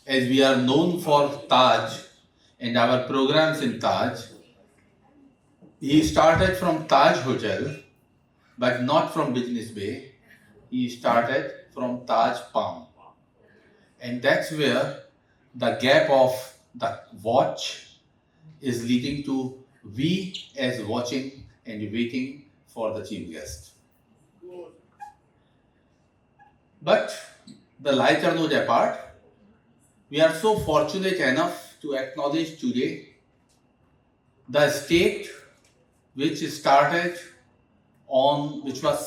As we are known for Taj and our programs in Taj, he started from Taj Hotel, but not from Business Bay. He started from Taj Palm. And that's where the gap of the watch is leading to we as watching and waiting for the chief guest. But the lighter note apart, we are so fortunate enough to acknowledge today the state which was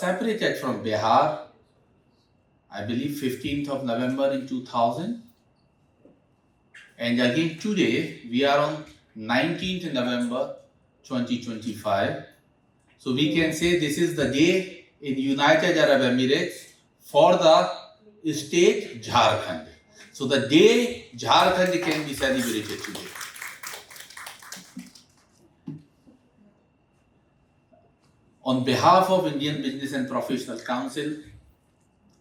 separated from Bihar, I believe 15th of November in 2000. And again today, we are on 19th November 2025. So we can say this is the day in United Arab Emirates for the state Jharkhand. So the day Jharkhand can be celebrated today. On behalf of Indian Business and Professional Council,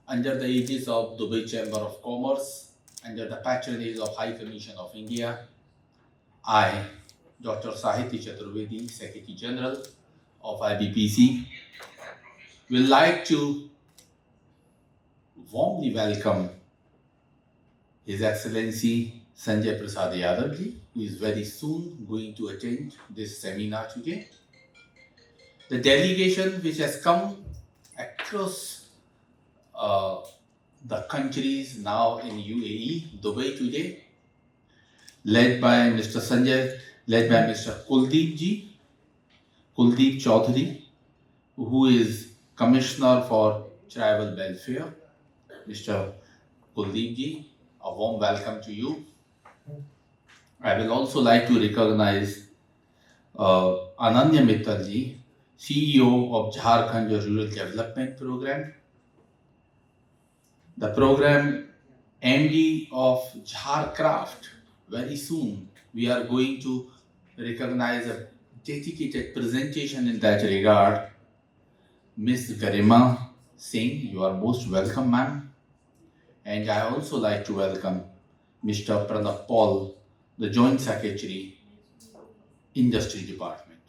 under the aegis of Dubai Chamber of Commerce, under the patronage of High Commission of India, I, Dr. Sahiti Chaturvedi, Secretary General of IBPC, will like to warmly welcome His Excellency Sanjay Prasad Yadav ji, who is very soon going to attend this seminar today. The delegation which has come across the countries now in UAE, Dubai today, led by Mr. Kuldeep Chaudhary, who is Commissioner for Tribal Welfare. Mr. Kuldeep ji, a warm welcome to you. I will also like to recognize Ananya Mittal ji, CEO of Jharkhand Rural Development Program, the program MD of Jharcraft. Very soon we are going to recognize a dedicated presentation in that regard. Ms. Garima Singh, you are most welcome, ma'am. And I also like to welcome Mr. Pranab Paul, the Joint Secretary, Industry Department.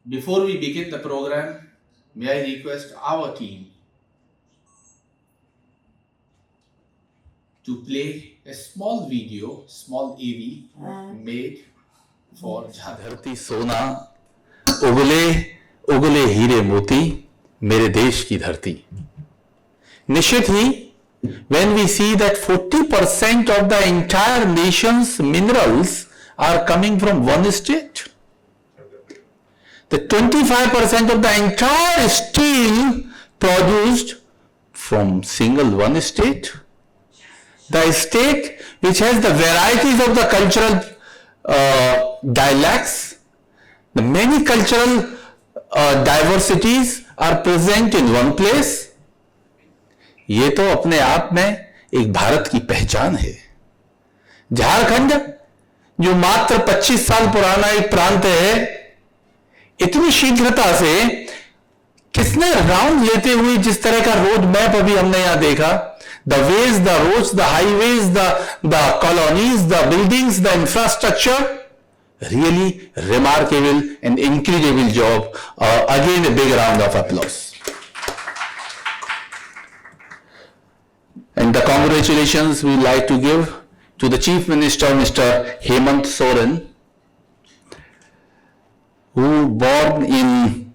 Before we begin the program, may I request our team to play a small video, small AV made for धरती सोना उगले हीरे मोती मेरे देश की धरती. निश्चित ही, when we see that 40% of the entire nation's minerals are coming from one state, the 25% of the entire steel produced from one state, the state which has the varieties of the cultural dialects, the many cultural diversities are present in one place. ये तो अपने आप में एक भारत की पहचान है. झारखंड जो मात्र 25 साल पुराना एक प्रांत है, इतनी शीघ्रता से किसने राउंड लेते हुए जिस तरह का रोड मैप अभी हमने यहां देखा, the ways, the roads, the highways, the colonies, the buildings, the infrastructure, really remarkable and incredible job. Again, a big round of applause. And the congratulations we like to give to the Chief Minister, Mr. Hemant Soren, who born in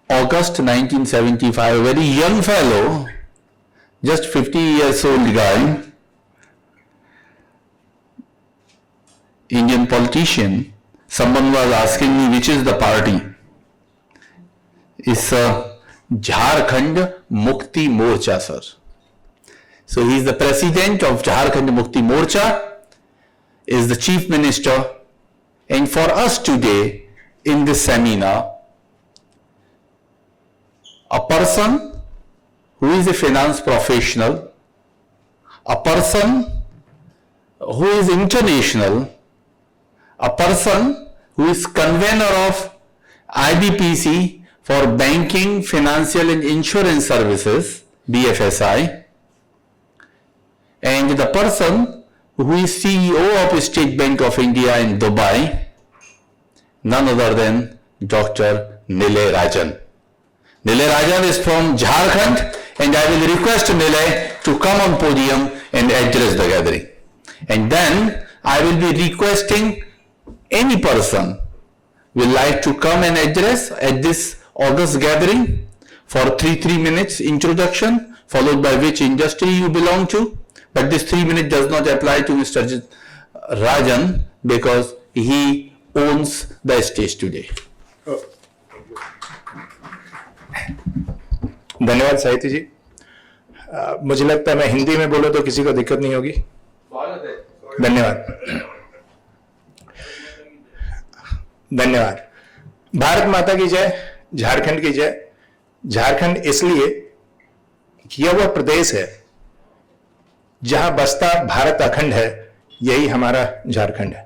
August 1975, a very young fellow, just 50 years old guy, Indian politician. Someone was asking me which is the party. It's Jharkhand Mukti Morcha, sir. So he is the president of Jharkhand Mukti Morcha, is the chief minister, and for us today in this seminar, a person who is a finance professional, a person who is international, a person who is convener of IBPC for Banking, Financial and Insurance Services, BFSI, and the person who is CEO of State Bank of India in Dubai, none other than Dr. Nilay Rajan. Nilay Rajan is from Jharkhand, and I will request Nilay to come on podium and address the gathering. And then I will be requesting any person will like to come and address at this August gathering for 3 minutes introduction, followed by which industry you belong to. But this 3 minutes does not apply to Mr. Rajan because he owns the stage today. धन्यवाद साहित्य जी। मुझे लगता है मैं हिंदी में बोलूं तो किसी को दिक्कत नहीं होगी। धन्यवाद। धन्यवाद। भारत माता की जय, झारखंड की जय। झारखंड इसलिए कि यह वह प्रदेश है जहां बसता भारत अखंड है, यही हमारा झारखंड है।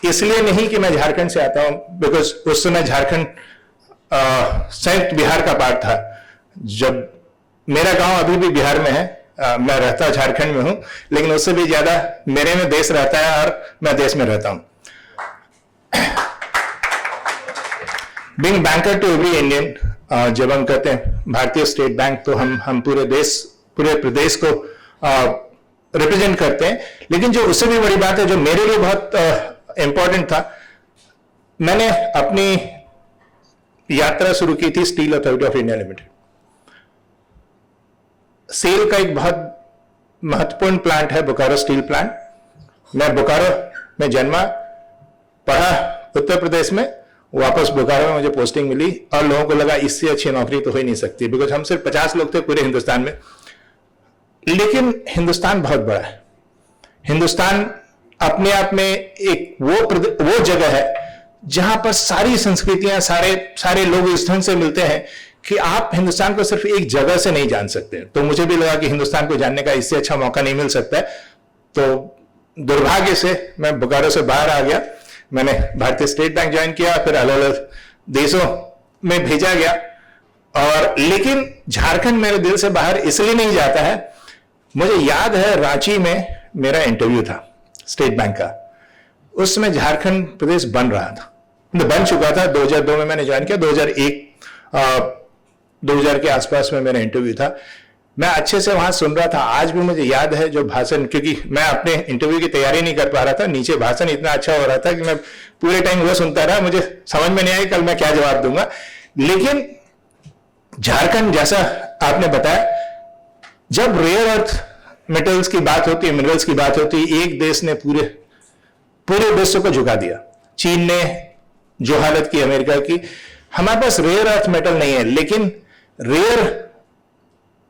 इसलिए नहीं कि मैं झारखंड से आता हूं, बिकॉज उस समय झारखंड संयुक्त बिहार का पार्ट था। जब मेरा गांव अभी भी बिहार में है, मैं रहता झारखंड में हूं, लेकिन उससे भी ज्यादा मेरे में देश रहता है और मैं देश में रहता हूं। Being banker to every Indian, जब हम कहते हैं भारतीय स्टेट बैंक, तो हम पूरे प्रदेश को रिप्रेजेंट करते हैं। लेकिन जो उससे भी बड़ी बात है, जो मेरे लिए बहुत इंपॉर्टेंट था, मैंने अपनी यात्रा शुरू की थी Steel Authority of India Limited. SAIL का एक बहुत महत्वपूर्ण प्लांट है बोकारो स्टील प्लांट। मैं बोकारो में जन्मा, पढ़ा उत्तर प्रदेश में, वापस बोकारो में मुझे पोस्टिंग मिली और लोगों को लगा इससे अच्छी नौकरी तो हो ही नहीं सकती, बिकॉज हम सिर्फ 50 लोग थे पूरे हिंदुस्तान में। लेकिन हिंदुस्तान बहुत बड़ा है। हिंदुस्तान अपने आप में एक वो जगह है जहां पर सारी संस्कृतियां, सारे लोग इस ढंग से मिलते हैं कि आप हिंदुस्तान को सिर्फ एक जगह से नहीं जान सकते। तो मुझे भी लगा कि हिंदुस्तान को जानने का इससे अच्छा मौका नहीं मिल सकता है। तो दुर्भाग्य से मैं बोकारो से बाहर आ गया। मैंने भारतीय स्टेट बैंक ज्वाइन किया, फिर अलग अलग देशों में भेजा गया। और लेकिन झारखंड मेरे दिल से बाहर इसलिए नहीं जाता है। मुझे याद है रांची में मेरा इंटरव्यू था स्टेट बैंक का। उस समय झारखंड प्रदेश बन रहा था, बन चुका था। 2002 में मैंने ज्वाइन किया, 2000 के आसपास में मेरा इंटरव्यू था। मैं अच्छे से वहां सुन रहा था। आज भी मुझे याद है जो भाषण, क्योंकि मैं अपने इंटरव्यू की तैयारी नहीं कर पा रहा था, नीचे भाषण इतना अच्छा हो रहा था कि मैं पूरे टाइम वो सुनता रहा। मुझे समझ में नहीं आई कल मैं क्या जवाब दूंगा। लेकिन झारखंड, जैसा आपने बताया, जब रेयर अर्थ मेटल्स की बात होती है, मिनरल्स की बात होती है, एक देश ने पूरे विश्व को झुका दिया। चीन ने जो हालत की अमेरिका की। हमारे पास रेयर अर्थ मेटल नहीं है, लेकिन रेयर,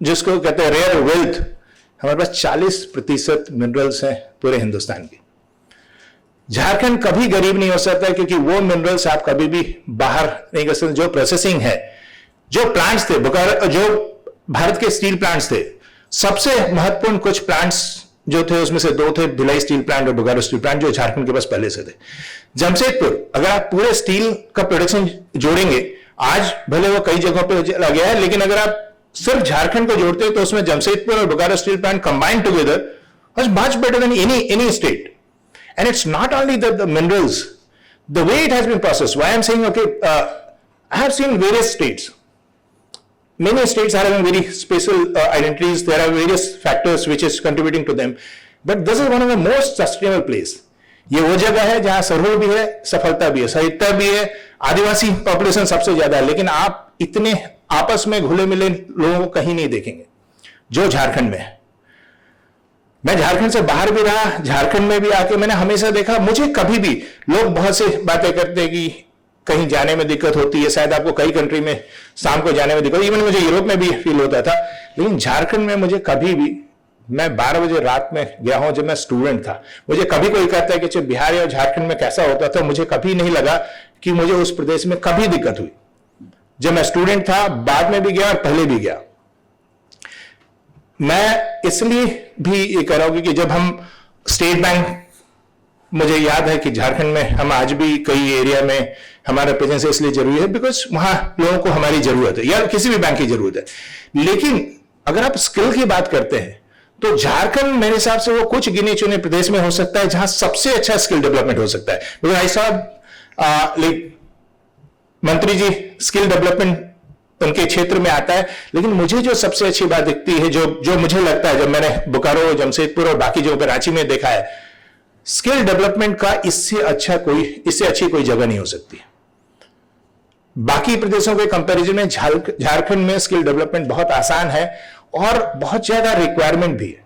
जिसको कहते हैं रेयर वेल्थ, हमारे पास 40% मिनरल्स हैं पूरे हिंदुस्तान की। झारखंड कभी गरीब नहीं हो सकता, क्योंकि वो मिनरल्स आप कभी भी बाहर नहीं कर सकते। जो प्रोसेसिंग है, जो प्लांट्स थे, जो भारत के स्टील प्लांट्स थे, सबसे महत्वपूर्ण कुछ प्लांट्स जो थे उसमें से 2 थे, भिलाई स्टील प्लांट और बोकारो स्टील प्लांट, जो झारखंड के पास पहले से थे। जमशेदपुर, अगर आप पूरे स्टील का प्रोडक्शन जोड़ेंगे, आज भले वो कई जगहों पे चला गया है, लेकिन अगर आप सिर्फ झारखंड को जोड़ते हो तो उसमें जमशेदपुर और Bokaro steel plant combined together was much better than any state. And it's not only the minerals, the way it has been processed. Why I'm saying, okay, I have seen various states. Many states are having very special identities. There are various factors which is contributing to them. But this is one of the most sustainable place. ये वो जगह है जहां server भी है, सफलता भी है, साहित्य भी है, आदिवासी पॉपुलेशन सबसे ज्यादा है, लेकिन आप इतने आपस में घुले मिले लोगों को कहीं नहीं देखेंगे जो झारखंड में है। मैं झारखंड से बाहर भी रहा, झारखंड में भी आके मैंने हमेशा देखा, मुझे कभी भी लोग बहुत से बातें करते हैं कि कहीं जाने में दिक्कत होती है, शायद आपको कई कंट्री में शाम को जाने में दिक्कत, इवन मुझे यूरोप में भी फील होता था, लेकिन झारखंड में मुझे कभी भी, मैं 12 बजे रात में गया हूं जब मैं स्टूडेंट था, मुझे कभी कोई कहता है कि बिहार या झारखंड में कैसा होता था, मुझे कभी नहीं लगा कि मुझे उस प्रदेश में कभी दिक्कत हुई। जब मैं स्टूडेंट था, बाद में भी गया और पहले भी गया। मैं इसलिए भी ये कह रहा हूं कि जब हम स्टेट बैंक, मुझे याद है कि झारखंड में हम आज भी कई एरिया में हमारा प्रेजेंस इसलिए जरूरी है बिकॉज वहां लोगों को हमारी जरूरत है, या किसी भी बैंक की जरूरत है। लेकिन अगर आप स्किल की बात करते हैं तो झारखंड मेरे हिसाब से वो कुछ गिने चुने प्रदेश में हो सकता है जहां सबसे अच्छा स्किल डेवलपमेंट हो सकता है। बिकॉज आई साहब मंत्री जी स्किल डेवलपमेंट उनके क्षेत्र में आता है, लेकिन मुझे जो सबसे अच्छी बात दिखती है, जो मुझे लगता है, जब मैंने बोकारो, जमशेदपुर और बाकी जो रांची में देखा है, स्किल डेवलपमेंट का इससे अच्छी कोई जगह नहीं हो सकती। बाकी प्रदेशों के कंपैरिजन में झारखंड में स्किल डेवलपमेंट बहुत आसान है और बहुत ज्यादा रिक्वायरमेंट भी है।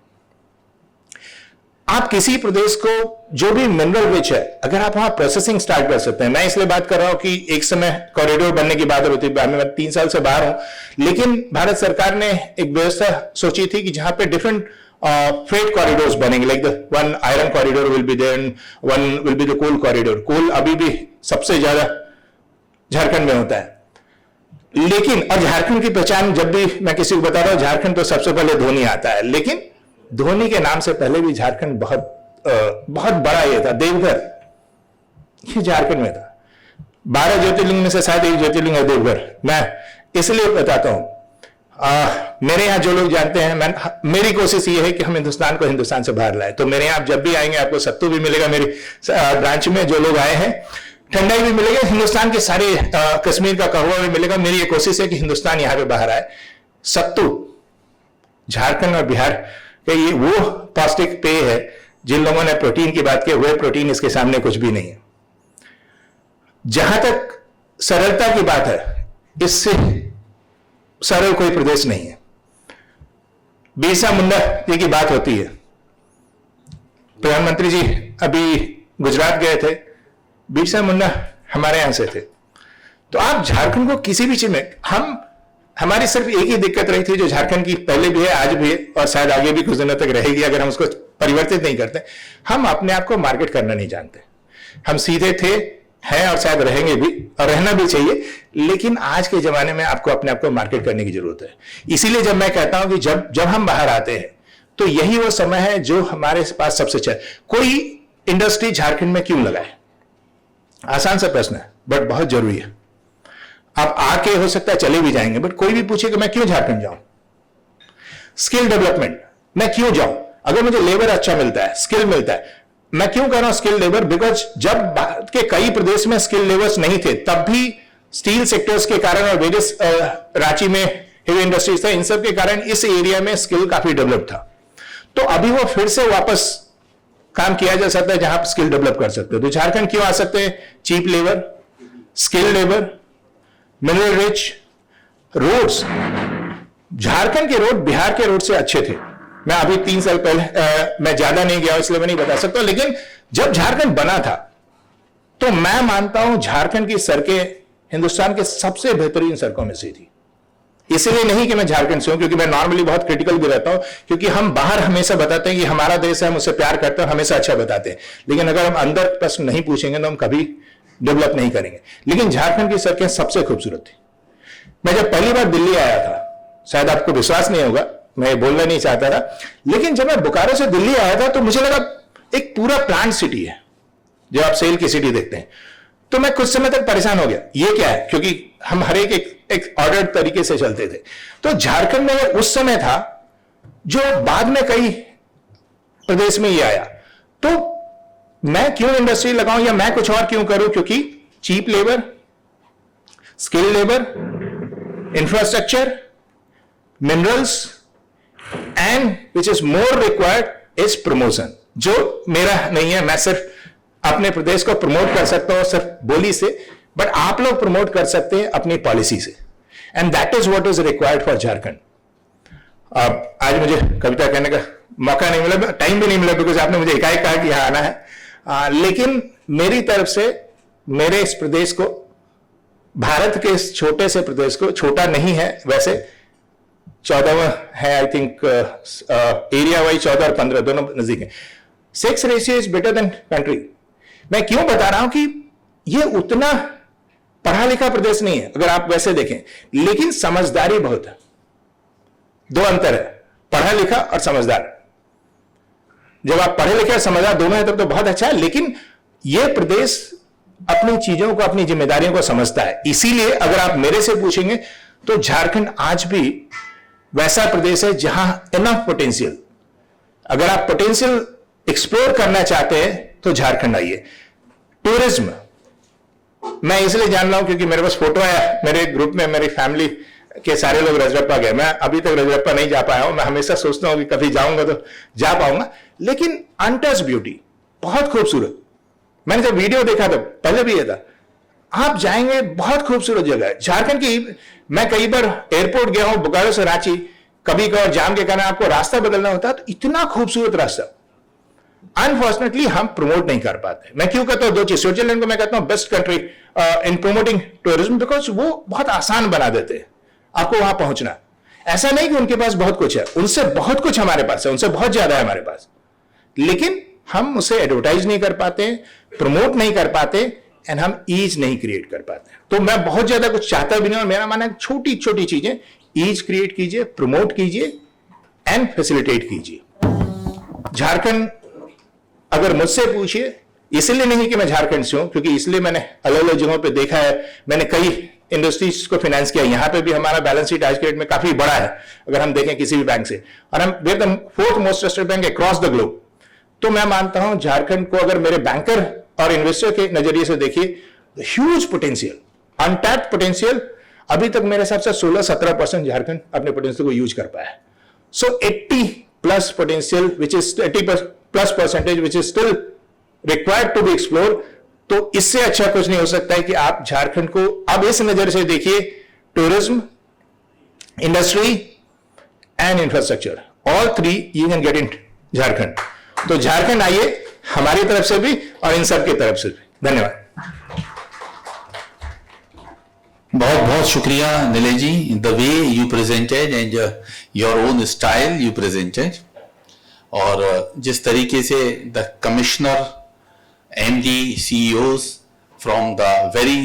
आप किसी प्रदेश को जो भी मिनरल रिच है, अगर आप वहां प्रोसेसिंग स्टार्ट कर सकते हैं, मैं इसलिए बात कर रहा हूं कि एक समय कॉरिडोर बनने की बात होती है, मैं 3 साल से बाहर हूं, लेकिन भारत सरकार ने एक व्यवस्था सोची थी कि जहां पे डिफरेंट फ्रेट कॉरिडोर्स बनेंगे, like the one iron corridor will be there, one will be the coal corridor. Coal अभी भी सबसे ज्यादा झारखंड में होता है, लेकिन और झारखंड की पहचान जब भी मैं किसी को बता रहा हूं, झारखंड तो सबसे पहले धोनी आता है, लेकिन धोनी के नाम से पहले भी झारखंड बहुत बड़ा ये था, देवघर, ये झारखंड में था। 12 ज्योतिर्लिंग में से शायद एक ज्योतिर्लिंग है देवघर। मैं इसलिए बताता हूं, मेरे यहां जो लोग जानते हैं, मेरी कोशिश ये है कि हम हिंदुस्तान को हिंदुस्तान से बाहर लाए। तो मेरे यहां जब भी आएंगे आपको सत्तू भी मिलेगा, मेरी ब्रांच में जो लोग आए हैं, ठंडाई भी मिलेगा, हिंदुस्तान के सारे कश्मीर का कहवा भी मिलेगा। मेरी ये कोशिश है कि हिंदुस्तान यहां पे बाहर आए। सत्तू झारखंड और बिहार के ये वो पौष्टिक पेय है, जिन लोगों ने प्रोटीन की बात की, वो प्रोटीन इसके सामने कुछ भी नहीं है। जहां तक सरलता की बात है, इससे सरल कोई प्रदेश नहीं है। बिरसा मुंडा जी की बात होती है, प्रधानमंत्री जी अभी गुजरात गए थे, बिरसा मुंडा हमारे यहां से थे। तो आप झारखंड को किसी भी चीज में, हमारी सिर्फ एक ही दिक्कत रही थी जो झारखंड की पहले भी है, आज भी है और शायद आगे भी कुछ दिनों तक रहेगी अगर हम उसको परिवर्तित नहीं करते। हम अपने आप को मार्केट करना नहीं जानते। हम सीधे थे, हैं और शायद रहेंगे भी, और रहना भी चाहिए, लेकिन आज के जमाने में आपको अपने आप को मार्केट करने की जरूरत है। इसीलिए जब मैं कहता हूं कि जब हम बाहर आते हैं तो यही वो समय है जो हमारे पास सबसे अच्छा है। कोई इंडस्ट्री झारखंड में क्यों लगाए? आसान सा प्रश्न है, बट बहुत जरूरी है। आप आके हो सकता है चले भी जाएंगे, बट कोई भी पूछे कि मैं क्यों झारखंड जाऊं? स्किल डेवलपमेंट, मैं क्यों जाऊं? अगर मुझे लेबर अच्छा मिलता है, स्किल मिलता है, मैं क्यों कर रहा हूं स्किल लेबर? बिकॉज जब भारत के कई प्रदेश में स्किल लेबर्स नहीं थे, तब भी स्टील सेक्टर्स के कारण और वेरियस रांची में हेवी इंडस्ट्रीज था, इन सब के कारण इस एरिया में स्किल काफी डेवलप था। तो अभी वो फिर से वापस काम किया जा सकता है जहां आप स्किल डेवलप कर सकते हो। तो झारखंड क्यों आ सकते हैं? Cheap labour, skill labour, mineral rich, roads. Jharkhand के रोड बिहार के रोड से अच्छे थे। मैं अभी 3 साल पहले, मैं ज्यादा नहीं गया इसलिए मैं नहीं बता सकता, लेकिन जब झारखंड बना था तो मैं मानता हूं झारखंड की सड़कें हिंदुस्तान के सबसे बेहतरीन सड़कों में से थी। इसलिए नहीं कि मैं झारखंड से हूं, क्योंकि मैं नॉर्मली बहुत क्रिटिकल भी रहता हूं, क्योंकि हम बाहर हमेशा बताते हैं कि हमारा देश है, हम उससे प्यार करते हैं, हमेशा अच्छा बताते हैं, लेकिन अगर हम अंदर प्रश्न नहीं पूछेंगे तो हम कभी डेवलप नहीं करेंगे। लेकिन झारखंड की सड़कें सबसे खूबसूरत थी। मैं जब पहली बार दिल्ली आया था, शायद आपको विश्वास नहीं होगा, मैं बोलना नहीं चाहता था, लेकिन जब मैं बोकारो से दिल्ली आया था तो मुझे लगा एक पूरा प्लांट सिटी है। जब आप सेल की सिटी देखते हैं तो मैं कुछ समय तक परेशान हो गया, ये क्या है, क्योंकि हम हर एक ऑर्डर तरीके से चलते थे। तो झारखंड में उस समय था जो बाद में कई प्रदेश में ये आया। तो मैं क्यों इंडस्ट्री लगाऊं या मैं कुछ और क्यों करूं? क्योंकि cheap labour, skill labour, infrastructure, minerals, and which is more required is promotion, जो मेरा नहीं है। मैं सिर्फ अपने प्रदेश को प्रमोट कर सकता हूं सिर्फ बोली से, बट आप लोग प्रमोट कर सकते हैं अपनी पॉलिसी से, and that is what is required for Jharkhand. आज मुझे कविता कहने का मौका नहीं मिला, टाइम भी नहीं मिला, बिकॉज आपने मुझे एकाएक कहा कि यहां आना है, लेकिन मेरी तरफ से मेरे इस प्रदेश को, भारत के इस छोटे से प्रदेश को, छोटा नहीं है वैसे, 14वां है आई थिंक, एरिया वाइज 14 और 15 दोनों नजदीक है, sex ratio is better than country. मैं क्यों बता रहा हूं कि ये उतना पढ़ा लिखा प्रदेश नहीं है अगर आप वैसे देखें, लेकिन समझदारी बहुत है। दो अंतर है, पढ़ा लिखा और समझदार। जब आप पढ़े लिखे और समझदार दोनों है तब तो बहुत अच्छा है, लेकिन यह प्रदेश अपनी चीजों को, अपनी जिम्मेदारियों को समझता है। इसीलिए अगर आप मेरे से पूछेंगे तो झारखंड आज भी वैसा प्रदेश है जहां इनफ पोटेंशियल, अगर आप पोटेंशियल एक्सप्लोर करना चाहते हैं तो झारखंड आइए। टूरिज्म मैं इसलिए जान रहा हूं क्योंकि मेरे पास फोटो आया, मेरे ग्रुप में मेरी फैमिली के सारे लोग रजरप्पा गए, मैं अभी तक रजरप्पा नहीं जा पाया हूं। मैं हमेशा सोचता हूं कि कभी जाऊंगा तो जा पाऊंगा, लेकिन अनटच ब्यूटी, बहुत खूबसूरत। मैंने जब वीडियो देखा था, पहले भी ये था, आप जाएंगे, बहुत खूबसूरत जगह है झारखंड की। मैं कई बार एयरपोर्ट गया हूं बोकारो से रांची, कभी कभार जाम के कारण आपको रास्ता बदलना होता है, तो इतना खूबसूरत रास्ता अनफॉर्चुनेटली हम प्रमोट नहीं कर पाते। मैं क्यों कहता हूं दो चीज, स्विट्जरलैंड को मैं कहता हूं best country in promoting tourism, because वो बहुत आसान बना देते हैं आपको वहां पहुंचना। ऐसा नहीं कि उनके पास बहुत कुछ है, उनसे बहुत कुछ हमारे पास है, उनसे बहुत ज्यादा है हमारे पास, लेकिन हम उसे एडवर्टाइज नहीं कर पाते, प्रमोट नहीं कर पाते, एंड हम ईज नहीं क्रिएट कर पाते। तो मैं बहुत ज्यादा कुछ चाहता भी नहीं, और मेरा मानना है छोटी छोटी चीजें ईज क्रिएट कीजिए, प्रमोट कीजिए एंड फैसिलिटेट कीजिए। झारखंड अगर मुझसे पूछिए, इसलिए नहीं कि मैं झारखंड से हूं, क्योंकि इसलिए मैंने अलग अलग जगहों पे देखा है, मैंने कई इंडस्ट्रीज को फाइनेंस किया। यहां पे भी हमारा बैलेंस शीट आज के डेट में काफी बड़ा है अगर हम देखें किसी भी बैंक से, और हम way the 4th most trusted bank across the globe. तो मैं मानता हूं झारखंड को अगर मेरे बैंकर और इन्वेस्टर के नजरिए से देखिए, ह्यूज पोटेंशियल, अनटैप्ड पोटेंशियल। अभी तक मेरे हिसाब से 16-17% झारखंड अपने पोटेंशियल को यूज कर पाया है। So 80+ potential which is 80+ percentage which is still required to be explore. तो इससे अच्छा कुछ नहीं हो सकता है कि आप झारखंड को अब इस नजर से देखिए, tourism, industry and infrastructure, all 3 you can get in Jharkhand. तो झारखंड आइए, हमारी तरफ से भी और इन सब की तरफ से भी। धन्यवाद। बहुत बहुत शुक्रिया Nilesh ji, the way you presented and your own style you presented, और जिस तरीके से the commissioner, MD, CEOs from the very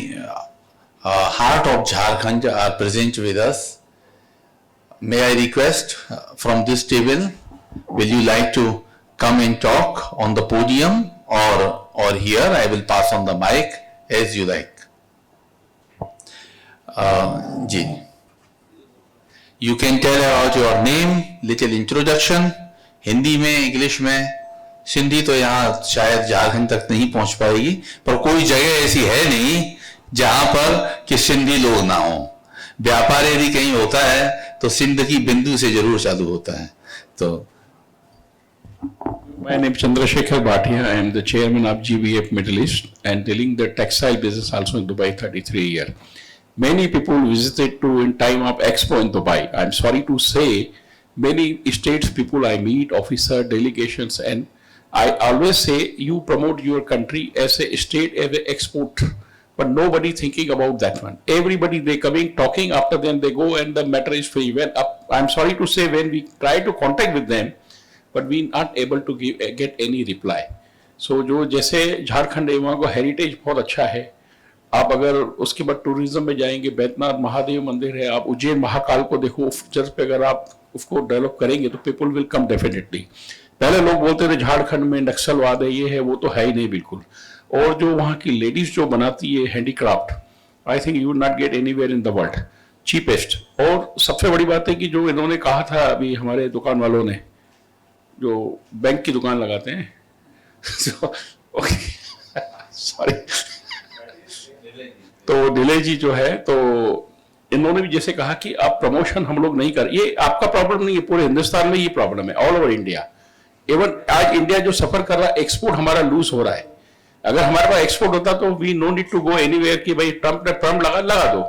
heart of Jharkhand are present with us. May I request from this table, will you like to come and talk on the podium or here? I will pass on the mic as you like. जी, you can tell about your name, little introduction, Hindi में, English में, सिंधी तो यहाँ शायद झारखंड तक नहीं पहुंच पाएगी, पर कोई जगह ऐसी है नहीं जहां पर कि सिंधी लोग ना हो। व्यापार यदि कहीं होता है तो सिंध की बिंदु से जरूर चालू होता है। तो My name is Chandrasekhar Bhatia. I am the chairman of GVF Middle East and dealing the textile business also in Dubai 33 years. Many people visited to in time of Expo in Dubai. I'm sorry to say, many states people I meet, officer delegations, and I always say you promote your country as a state, as an export, but nobody thinking about that one. Everybody they coming, talking, after then they go and the matter is free. When I'm sorry to say, when we try to contact with them, but we not able to get any reply. So जो जैसे झारखंड है वहाँ को heritage बहुत अच्छा है। आप अगर उसके बाद टूरिज्म में जाएंगे, बैद्यनाथ महादेव मंदिर है, आप उज्जैन महाकाल को देखो, जस पे अगर आप उसको डेवलप करेंगे तो पीपल विल कम डेफिनेटली। पहले लोग बोलते थे झारखंड में नक्सलवाद है, ये है, वो तो है ही नहीं बिल्कुल। और जो वहाँ की लेडीज जो बनाती है handicraft, I think you not gate anywhere in the world, cheapest. और सबसे बड़ी बात है कि जो इन्होंने कहा था अभी हमारे दुकान वालों ने, जो बैंक की दुकान लगाते हैं, सॉरी, तो नीलेश जी जो है, तो इन्होंने भी जैसे कहा कि आप प्रमोशन हम लोग नहीं कर, ये आपका प्रॉब्लम नहीं है, पूरे हिंदुस्तान में ये प्रॉब्लम है, ऑल ओवर इंडिया। इवन आज इंडिया जो सफर कर रहा है, एक्सपोर्ट हमारा लूज हो रहा है। अगर हमारे पास एक्सपोर्ट होता तो we no need to go anywhere कि भाई ट्रम्प ने ट्रम्प लगा दो.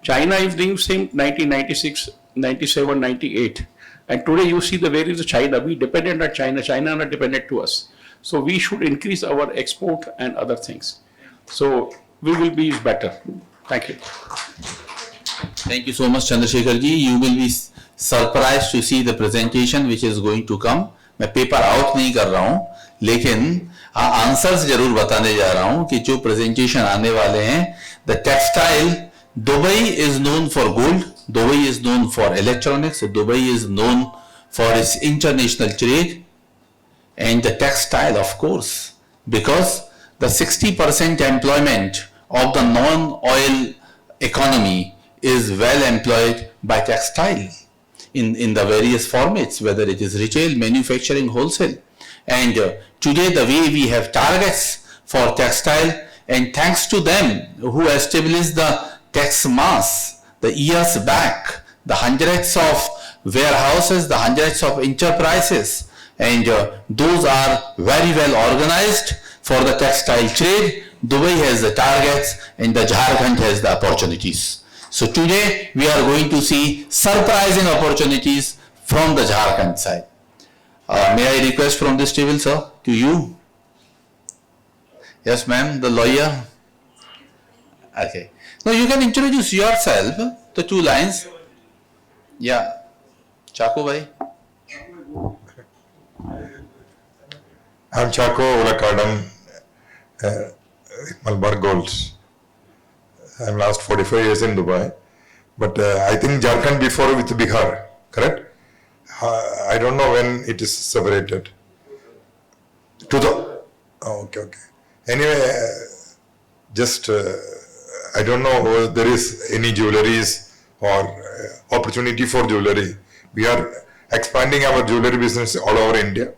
China is doing same 1996, 97, 98. And today you see the where is China. We dependent on China. China not dependent to us. So we should increase our export and other things. So we will be better. Thank you. Thank you so much, Chandrasekhar ji. You will be surprised to see the presentation which is going to come. मैं paper out नहीं कर रहा हूं, लेकिन answers जरूर बताने जा रहा हूं कि जो प्रेजेंटेशन आने वाले हैं. The textile, Dubai is known for gold, Dubai is known for electronics, Dubai is known for its international trade, and the textile, of course, because the 60% employment of the non-oil economy is well employed by textile in the various formats, whether it is retail, manufacturing, wholesale. And today the way we have targets for textile, and thanks to them who established the tax mass the years back, the hundreds of warehouses, the hundreds of enterprises, and those are very well organized for the textile trade. Dubai has the targets and the Jharkhand has the opportunities. So today we are going to see surprising opportunities from the Jharkhand side. May I request from this table, sir, to you? Yes, ma'am, the lawyer. Okay. Now you can introduce yourself, the 2 lines. Yeah. Chaco bhai. I'm Chaco Ulakadam, Malabar Golds. I'm last 45 years in Dubai, but I think Jharkhand before with Bihar, correct? I don't know when it is separated. Okay. Anyway, just I don't know whether there is any jewelries or opportunity for jewelry. We are expanding our jewelry business all over India.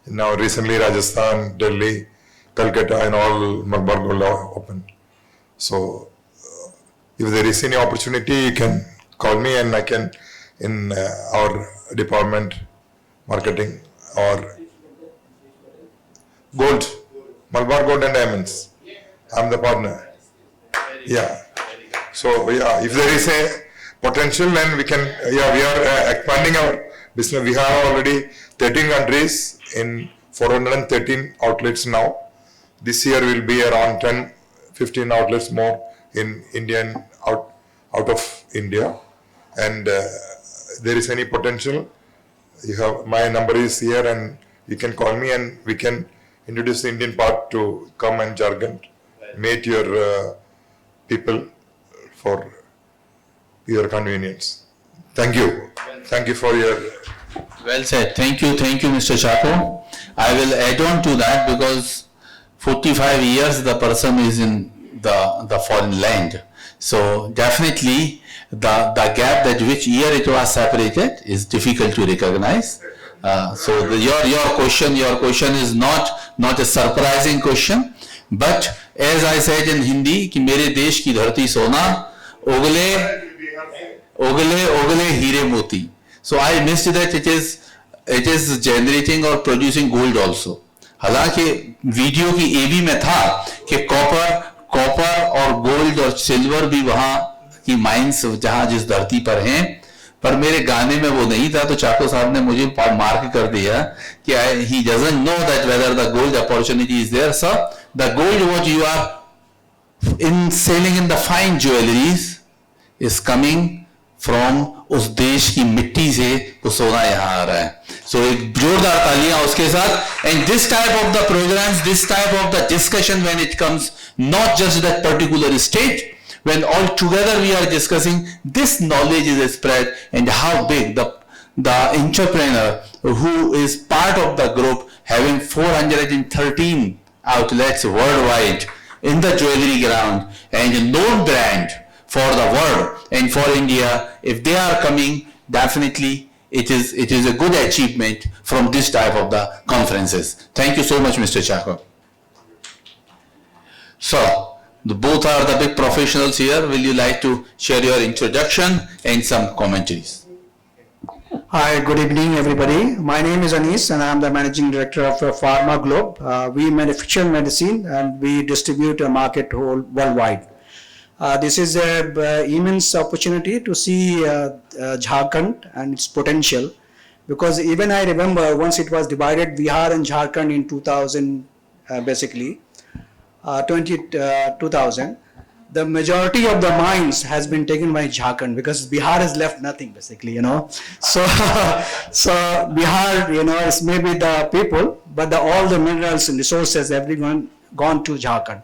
Now recently Rajasthan, Delhi, Calcutta and all Malabar Gold are open. So if there is any opportunity, you can call me and I can in our department, marketing or gold, Malabar Gold and Diamonds. I'm the partner. Yeah. So yeah, if there is a potential, then we can. Yeah, we are expanding our business. We have already 13 countries in 413 outlets now. This year will be around 10-15 outlets more in India and out of India. And there is any potential, you have my number is here, and you can call me, and we can introduce the Indian part to come and Jharkhand, meet your people for your convenience. Thank you. Thank you for your... Well said. Thank you, Mr. Chaco. I will add on to that because 45 years the person is in the foreign land. So definitely the gap that which year it was separated is difficult to recognize. So your question is not a surprising question, but as I said in Hindi कि मेरे देश की धरती सोना ओगले हीरे मोती. So I missed that it is generating or producing gold also. हालांकि video की एवी में था कि कॉपर और गोल्ड और सिल्वर भी वहां की माइंस जहां जिस धरती पर हैं, पर मेरे गाने में वो नहीं था. तो चाको साहब ने मुझे मार्क कर दिया कि he doesn't know that whether the gold opportunity is there. Sir, the gold what you are in selling in the fine jewelries is coming from उस देश की मिट्टी से वो सोना यहाँ आ रहा है. So एक जोरदार तालियां उसके साथ. And this type of the programs, this type of the discussion when it comes not just that particular state, when all together we are discussing, this knowledge is spread, and how big the entrepreneur who is part of the group having 413 outlets worldwide in the jewelry ground and a known brand for the world and for India, if they are coming, definitely it is a good achievement from this type of the conferences. Thank you so much, Mr. Chaco. So, both are the big professionals here. Will you like to share your introduction and some commentaries? Hi, good evening, everybody. My name is Anis, and I'm the managing director of Pharma Globe. We manufacture medicine and we distribute a market worldwide. This is an immense opportunity to see Jharkhand and its potential, because even I remember once it was divided, Bihar and Jharkhand in 2000, 2000. The majority of the mines has been taken by Jharkhand, because Bihar has left nothing basically, So, so Bihar, is maybe the people, but all the minerals and resources have gone to Jharkhand.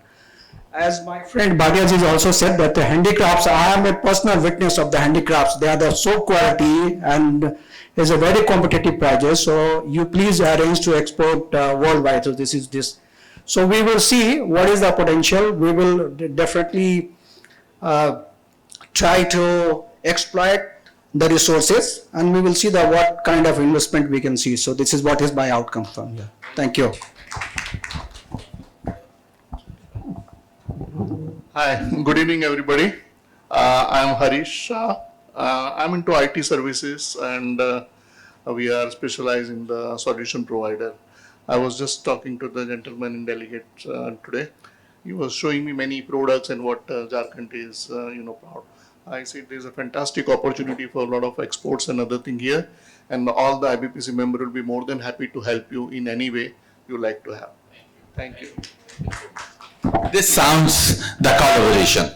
As my friend Bhagyaji also said, that the handicrafts, I am a personal witness of the handicrafts. They are the so quality and is a very competitive prices. So you please arrange to export worldwide. So this is this. So we will see what is the potential. We will definitely try to exploit the resources, and we will see what kind of investment we can see. So this is what is my outcome from here. Thank you. Hi, good evening, everybody. I'm Harish Shah. I'm into IT services, and we are specialized in the solution provider. I was just talking to the gentleman in delegate today. He was showing me many products and what Jharkhand is, proud. I said there's a fantastic opportunity for a lot of exports and other thing here, and all the IBPC member will be more than happy to help you in any way you like to have. Thank you. This sounds the collaboration.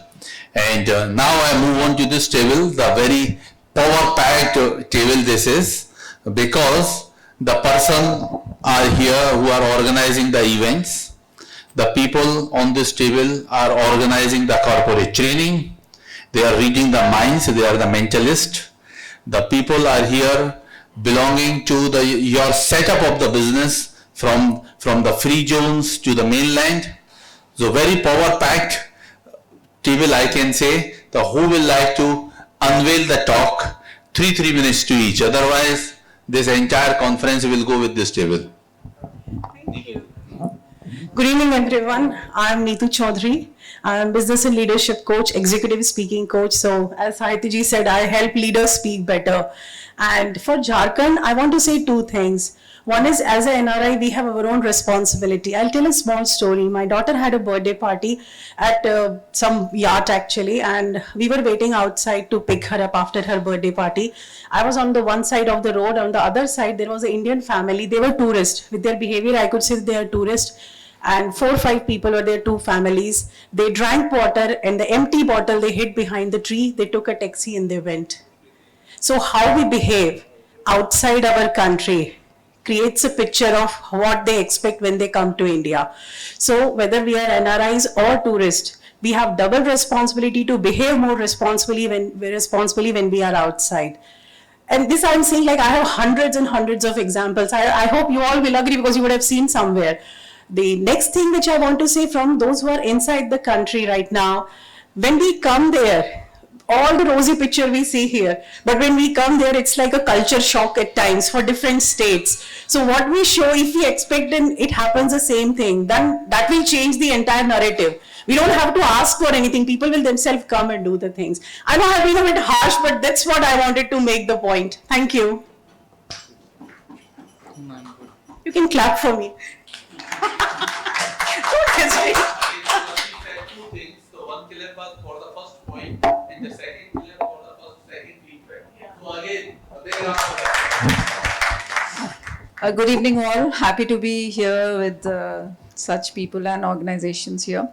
And now I move on to this table, the very power-packed table this is, because the person are here who are organizing the events. The people on this table are organizing the corporate training. They are reading the minds, they are the mentalists. The people are here belonging to your setup of the business from the free zones to the mainland. So very power-packed table, I can say. Who will like to unveil the talk? 3 minutes to each. Otherwise, this entire conference will go with this table. Thank you. Good evening, everyone. I'm Neetu Chaudhary. I'm business and leadership coach, executive speaking coach. So as Saitiji said, I help leaders speak better. And for Jharkhand, I want to say 2 things. One is, as an NRI, we have our own responsibility. I'll tell a small story. My daughter had a birthday party at some yacht actually, and we were waiting outside to pick her up after her birthday party. I was on the one side of the road. On the other side, there was an Indian family. They were tourists. With their behavior, I could say they are tourists. And 4 or 5 people were there, 2 families. They drank water, and the empty bottle they hid behind the tree. They took a taxi and they went. So how we behave outside our country creates a picture of what they expect when they come to India. So whether we are NRIs or tourists, we have double responsibility to behave more responsibly when we are outside. And this I'm saying, like, I have hundreds and hundreds of examples. I hope you all will agree, because you would have seen somewhere. The next thing which I want to say from those who are inside the country right now, when we come there, all the rosy picture we see here, but when we come there, it's like a culture shock at times for different states. So what we show, if we expect and it happens the same thing, then that will change the entire narrative. We don't have to ask for anything. People will themselves come and do the things. I know I've been a bit harsh, but that's what I wanted to make the point. Thank you. You can clap for me. Don't hesitate. Two things. So one killer was for the first point, and the second killer for the second feedback. So again, good evening all. Happy to be here with such people and organizations here.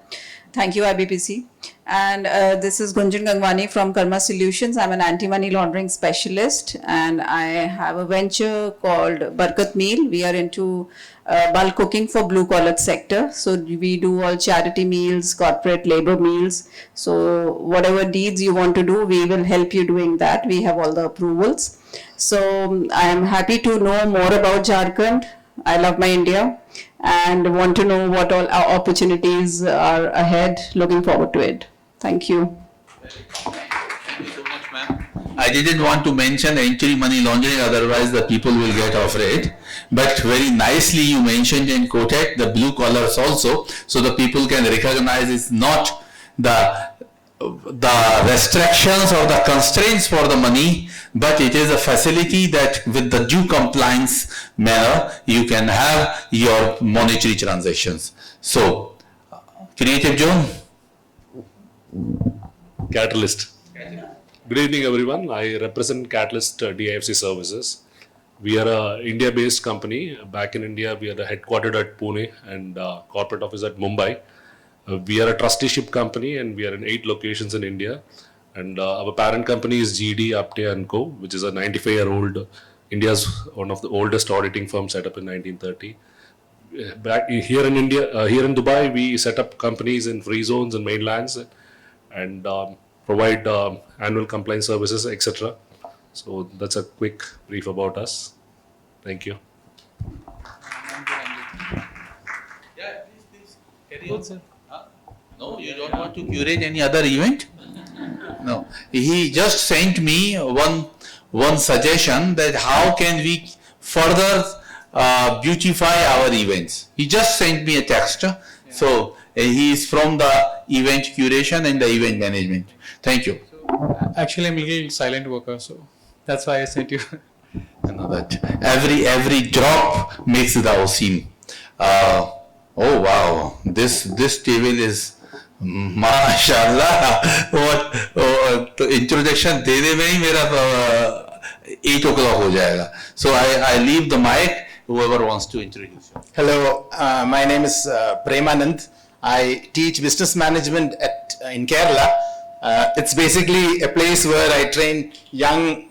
Thank you, IBPC. And this is Gunjan Gangwani from Karma Solutions. I'm an anti-money laundering specialist, and I have a venture called Barkat Meal. We are into bulk cooking for blue-collar sector. So we do all charity meals, corporate labor meals. So whatever deeds you want to do, we will help you doing that. We have all the approvals. So I am happy to know more about Jharkhand. I love my India and want to know what all our opportunities are ahead. Looking forward to it. Thank you. Thank you so much, ma'am. I didn't want to mention anti-money laundering, otherwise the people will get afraid. But very nicely you mentioned and quoted the blue collars also, so the people can recognize it's not the the restrictions or the constraints for the money, but it is a facility that with the due compliance manner, you can have your monetary transactions. So, Creative Zone. Catalyst. Good evening, everyone. I represent Catalyst DIFC Services. We are a India-based company. Back in India, we are headquartered at Pune and corporate office at Mumbai. We are a trusteeship company and we are in 8 locations in India. And our parent company is GD Apte & Co., which is a 95-year-old, India's one of the oldest auditing firms set up in 1930. Back here in India, here in Dubai, we set up companies in free zones and mainlands and provide annual compliance services, etc. So that's a quick brief about us. Thank you. Yeah, please carry on, sir. No, you don't want to curate any other event? No. He just sent me one suggestion that how can we further beautify our events. He just sent me a text. Yeah. So he is from the event curation and the event management. Thank you. Actually, I'm a little silent worker, so that's why I sent you. I know that every drop makes the ocean. Oh wow, this table is माशाल्लाह. What introduction देने में ही मेरा 8 o'clock हो जाएगा. So I leave the mic. Whoever wants to introduce you. Hello, my name is Premanand. I teach business management in Kerala. It's basically a place where I train young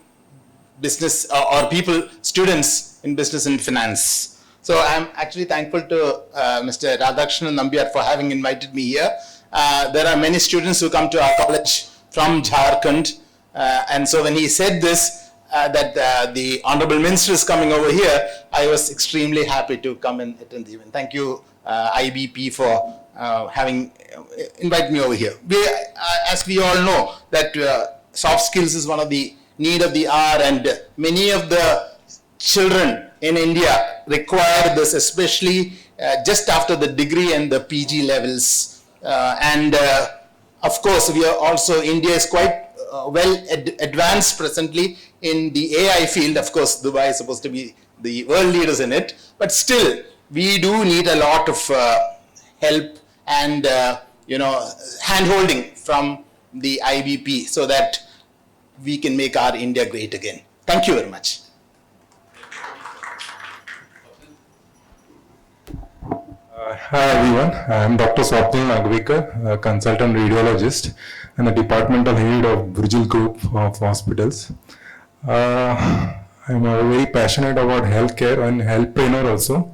business or people, students in business and finance. So I'm actually thankful to Mr. Radhakrishnan Nambiar for having invited me here. There are many students who come to our college from Jharkhand. And so when he said this, that the Honorable Minister is coming over here, I was extremely happy to come and attend the event. Thank you, IBP, for having invited me over here. As we all know, that soft skills is one of the need of the hour, and many of the children in India require this, especially just after the degree and the PG levels. Of course, we are also, India is quite well advanced presently in the AI field. Of course, Dubai is supposed to be the world leaders in it, but still, we do need a lot of help and hand-holding from the IBP so that we can make our India great again. Thank you very much. Hi everyone, I am Dr. Swapnil Nagvikar, a consultant radiologist and the departmental head of Burjil Group of Hospitals. I am very passionate about healthcare and healthpreneur also,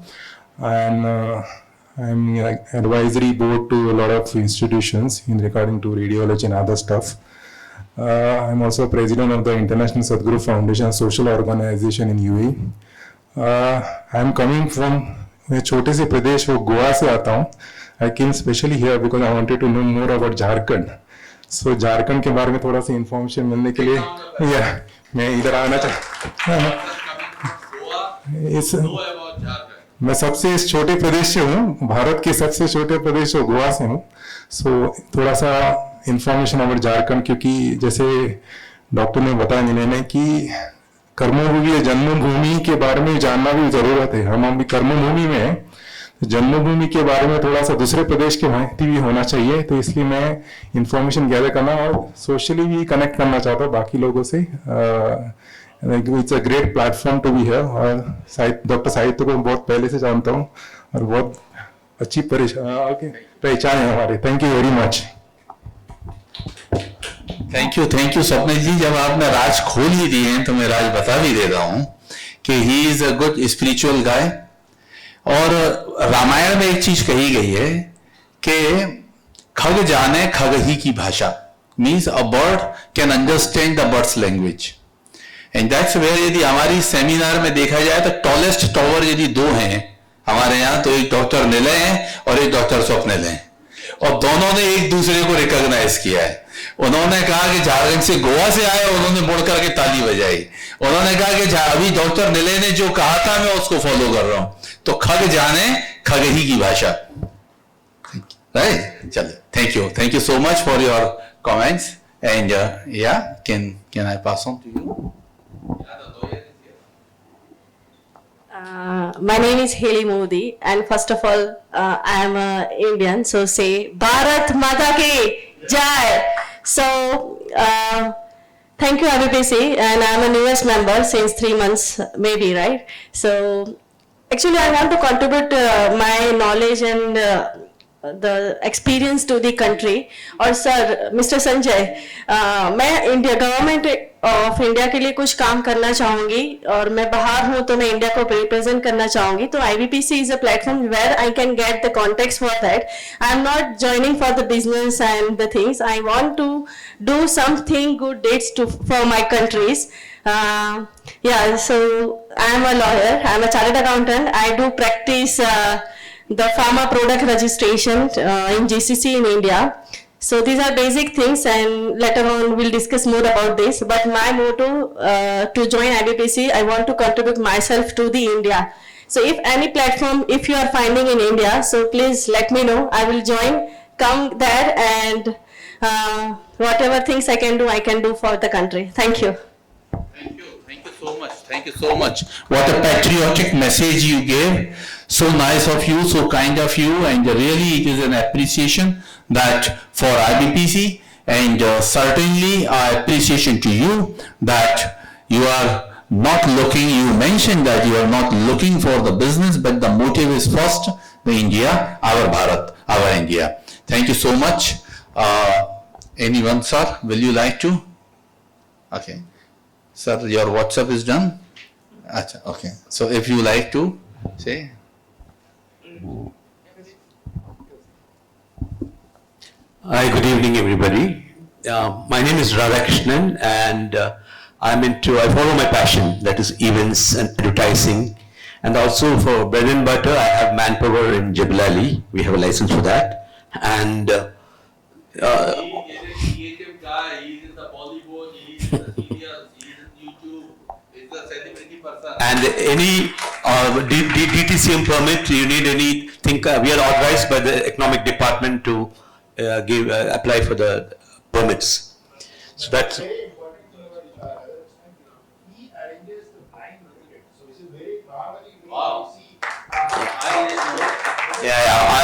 and I am advisory board to a lot of institutions in regarding to radiology and other stuff. I am also president of the International Sadhguru Foundation social organization in UAE. I am coming from मैं छोटे से प्रदेश वो गोवा से आता हूँ. I came specially here because I wanted to know more about Jharkhand. So Jharkhand के बारे में थोड़ा सा इंफॉर्मेशन मिलने के लिए मैं इधर आना चाहता. मैं सबसे इस छोटे प्रदेश से हूँ, भारत के सबसे छोटे प्रदेश गोवा से हूँ. So थोड़ा सा इंफॉर्मेशन अबाउट झारखंड, क्योंकि जैसे डॉक्टर ने बताया मैंने कि कर्मभूमि जन्मभूमि के बारे में जानना भी जरूरत है. हम अभी कर्मभूमि में हैं, जन्मभूमि के बारे में थोड़ा सा दूसरे प्रदेश के माहिती भी होना चाहिए. तो इसलिए मैं इंफॉर्मेशन गैदर करना और सोशली भी कनेक्ट करना चाहता हूँ बाकी लोगों से. It's a great platform to be here. और डॉक्टर साहित्य को बहुत पहले से जानता हूँ और बहुत अच्छी पहचान है हमारी. Thank you very much. Thank you Swapnil ji. जब आपने राज खोल ही दिए हैं तो मैं राज बता भी देता हूं कि he is a good spiritual guy. और रामायण में एक चीज कही गई है कि खग जाने खग ही की भाषा. Means a bird can understand the birds language. And that's where यदि हमारी सेमिनार में देखा जाए तो टॉलेस्ट टॉवर यदि 2 हैं हमारे यहाँ, तो एक डॉक्टर निलय है और एक डॉक्टर स्वप्निल है, और दोनों ने एक दूसरे को रिकॉग्नाइज किया है. उन्होंने कहा कि झारखंड से गोवा से आए, उन्होंने मुड़ करके ताली बजाई. उन्होंने कहा कि अभी डॉक्टर निलय ने जो कहा था मैं उसको फॉलो कर रहा हूं. तो खग जाने खग ही की भाषा. राइट. चलो, thank you so much for your comments. And can I pass on to you? My name is Haley Modi, and first of all, I am Indian, so say Bharat Mata Ki Jai. So, thank you IBPC, and I am a newest member since 3 months, maybe, right? So, actually, I want to contribute my knowledge and the experience to the country. और sir, Mr. Sanjay, मैं India government of India के लिए कुछ काम करना चाहूँगी और मैं बाहर हूँ तो मैं इंडिया को रिप्रेजेंट करना चाहूँगी तो IBPC is a platform where I can get the context for that. I am not joining for the business and the things. I want to do something good deeds for my countries. So I am a lawyer. I am a chartered accountant. I do practice the pharma product registration in GCC in India. So these are basic things, and later on we'll discuss more about this. But my motto to join IBPC, I want to contribute myself to the India. So if any platform, if you are finding in India, so please let me know. I will join, come there, and whatever things I can do for the country. Thank you. Thank you so much. Thank you so much. What a patriotic message you gave. So nice of you, so kind of you, and really it is an appreciation that for IBPC, and certainly our appreciation to you that you are not looking, you mentioned that you are not looking for the business, but the motive is first the India, our Bharat, our India. Thank you so much. Anyone, sir, will you like to? Okay. Sir, your WhatsApp is done? Achha, okay. So if you like to say. Hi, good evening, everybody. My name is Radhakrishnan, and I follow my passion, that is events and advertising. And also for bread and butter, I have Manpower in Jebel. We have a license for that. And He's a creative guy, he's in the Bollywood, he's in the serials, he's in YouTube, he's a celebrity person. and any DTCM permit, you need anything, we are authorized by the economic department to apply for the permits. So that's.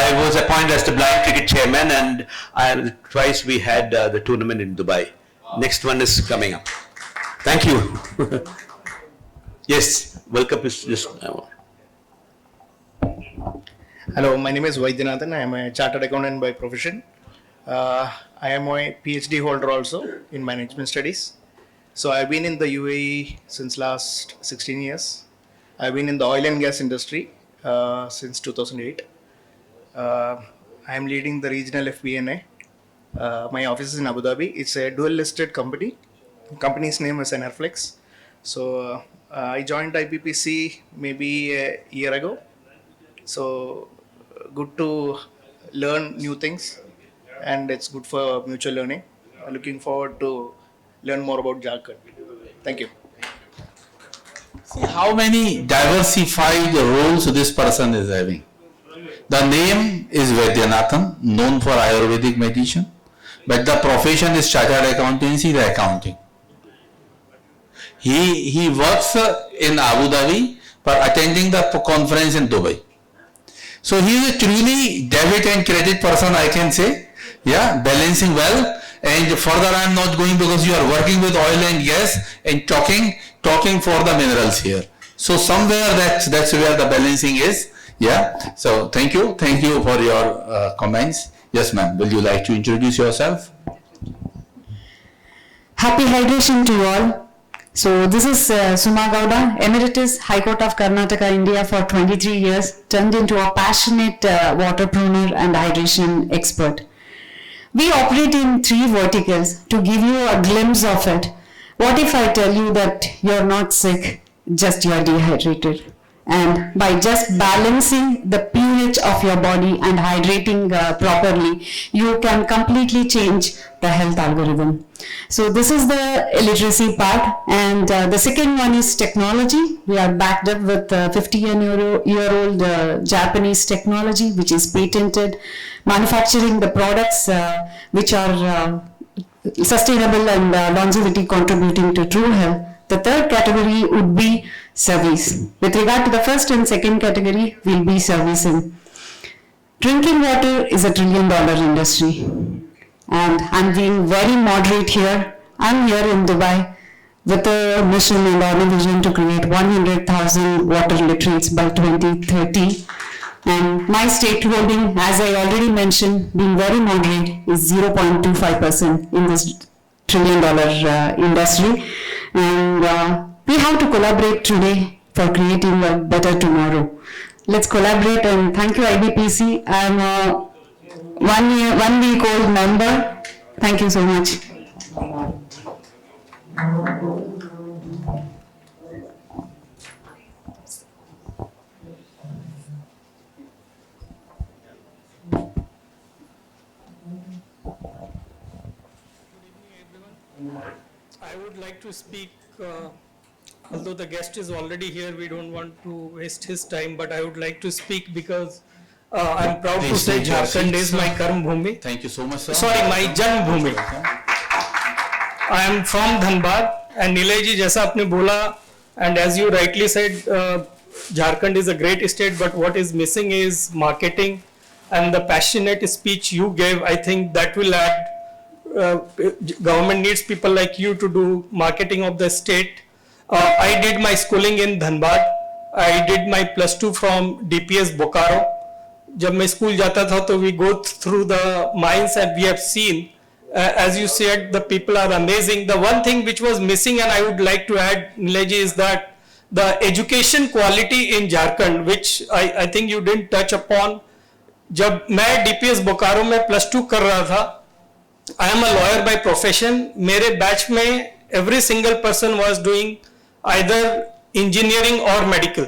I was appointed as the blind cricket chairman, and twice we had the tournament in Dubai. Next one is coming up. Thank you. Yes, World Cup is just. Hello, my name is Vaidyanathan. I am a chartered accountant by profession. I am a PhD holder also in management studies. So I've been in the UAE since last 16 years. I've been in the oil and gas industry since 2008. I am leading the regional FP&A. My office is in Abu Dhabi. It's a dual listed company. Company's name is Enerflex. So I joined IBPC maybe a year ago. So good to learn new things, and it's good for mutual learning. I'm looking forward to learn more about Jharkhand. Thank you. See how many diversified roles this person is having. The name is Vaidyanathan, known for Ayurvedic medicine, but the profession is chartered accountancy, the accounting. He works in Abu Dhabi for attending the conference in Dubai. So he is a truly debit and credit person, I can say. Yeah, balancing well. And further I am not going because you are working with oil and gas and talking for the minerals here. So somewhere that's where the balancing is. Yeah. So thank you for your comments. Yes, ma'am. Will you like to introduce yourself? Happy hydration to you all. So this is Suma Gowda, Emeritus High Court of Karnataka, India for 23 years, turned into a passionate waterpreneur and hydration expert. We operate in 3 verticals. To give you a glimpse of it, what if I tell you that you're not sick, just you're dehydrated? And by just balancing the pH of your body and hydrating properly, you can completely change the health algorithm. So this is the illiteracy part, and the second one is technology. We are backed up with 50-year-old Japanese technology, which is patented, manufacturing the products which are sustainable and longevity contributing to true health. The third category would be service. With regard to the first and second category, will be servicing. Drinking water is $1 trillion industry, and I'm being very moderate here. I'm here in Dubai with a mission and a vision to create 100,000 water literates by 2030. And my stakeholding, as I already mentioned, being very moderate, is 0.25% in this $1 trillion industry. And we have to collaborate today for creating a better tomorrow. Let's collaborate, and thank you IBPC. I'm a 1 week old member. Thank you so much. I would like to speak, although the guest is already here, we don't want to waste his time, but I would like to speak because I'm proud to say Jharkhand is my Karm Bhumi. Thank you so much, sir. Sorry, my Janm Bhumi. I am from Dhanbad, and Nilay ji, jaisa aapne bola, and as you rightly said, Jharkhand is a great state, but what is missing is marketing, and the passionate speech you gave, I think that will add. Government needs people like you to do marketing of the state. I did my schooling in Dhanbad. I did my +2 from DPS Bokaro. जब मैं school जाता था तो we go through the mines and we have seen, as you said, the people are amazing. The one thing which was missing, and I would like to add, Nileji, is that the education quality in Jharkhand, which I think you didn't touch upon. जब मैं DPS Bokaro में +2 कर रहा था, I am a lawyer by profession. मेरे batch में every single person was doing either engineering or medical.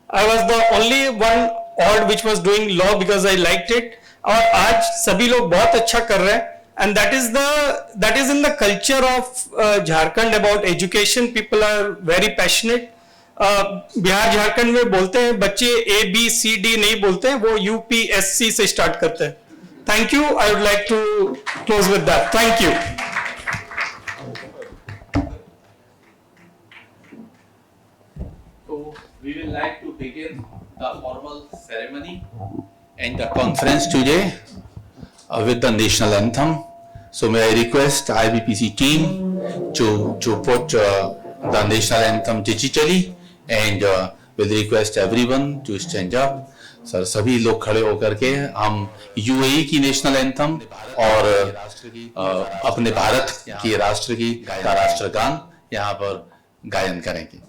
I was the only one odd which was doing law because I liked it. और आज सभी लोग बहुत अच्छा कर रहे हैं. And that is in the culture of Jharkhand about education. People are very passionate. Bihar Jharkhand में बोलते हैं बच्चे ABCD नहीं बोलते हैं, वो UPSC से स्टार्ट करते हैं. Thank you. I would like to close with that. Thank you. So we will like to begin the formal ceremony and the conference today with the national anthem. So may I request IBPC team to put the national anthem digitally, and will request everyone to stand up. Sir सभी लोग खड़े होकर के हम UAE की national anthem और अपने भारत की राष्ट्र की राष्ट्रगान यहाँ पर गायन करेंगे.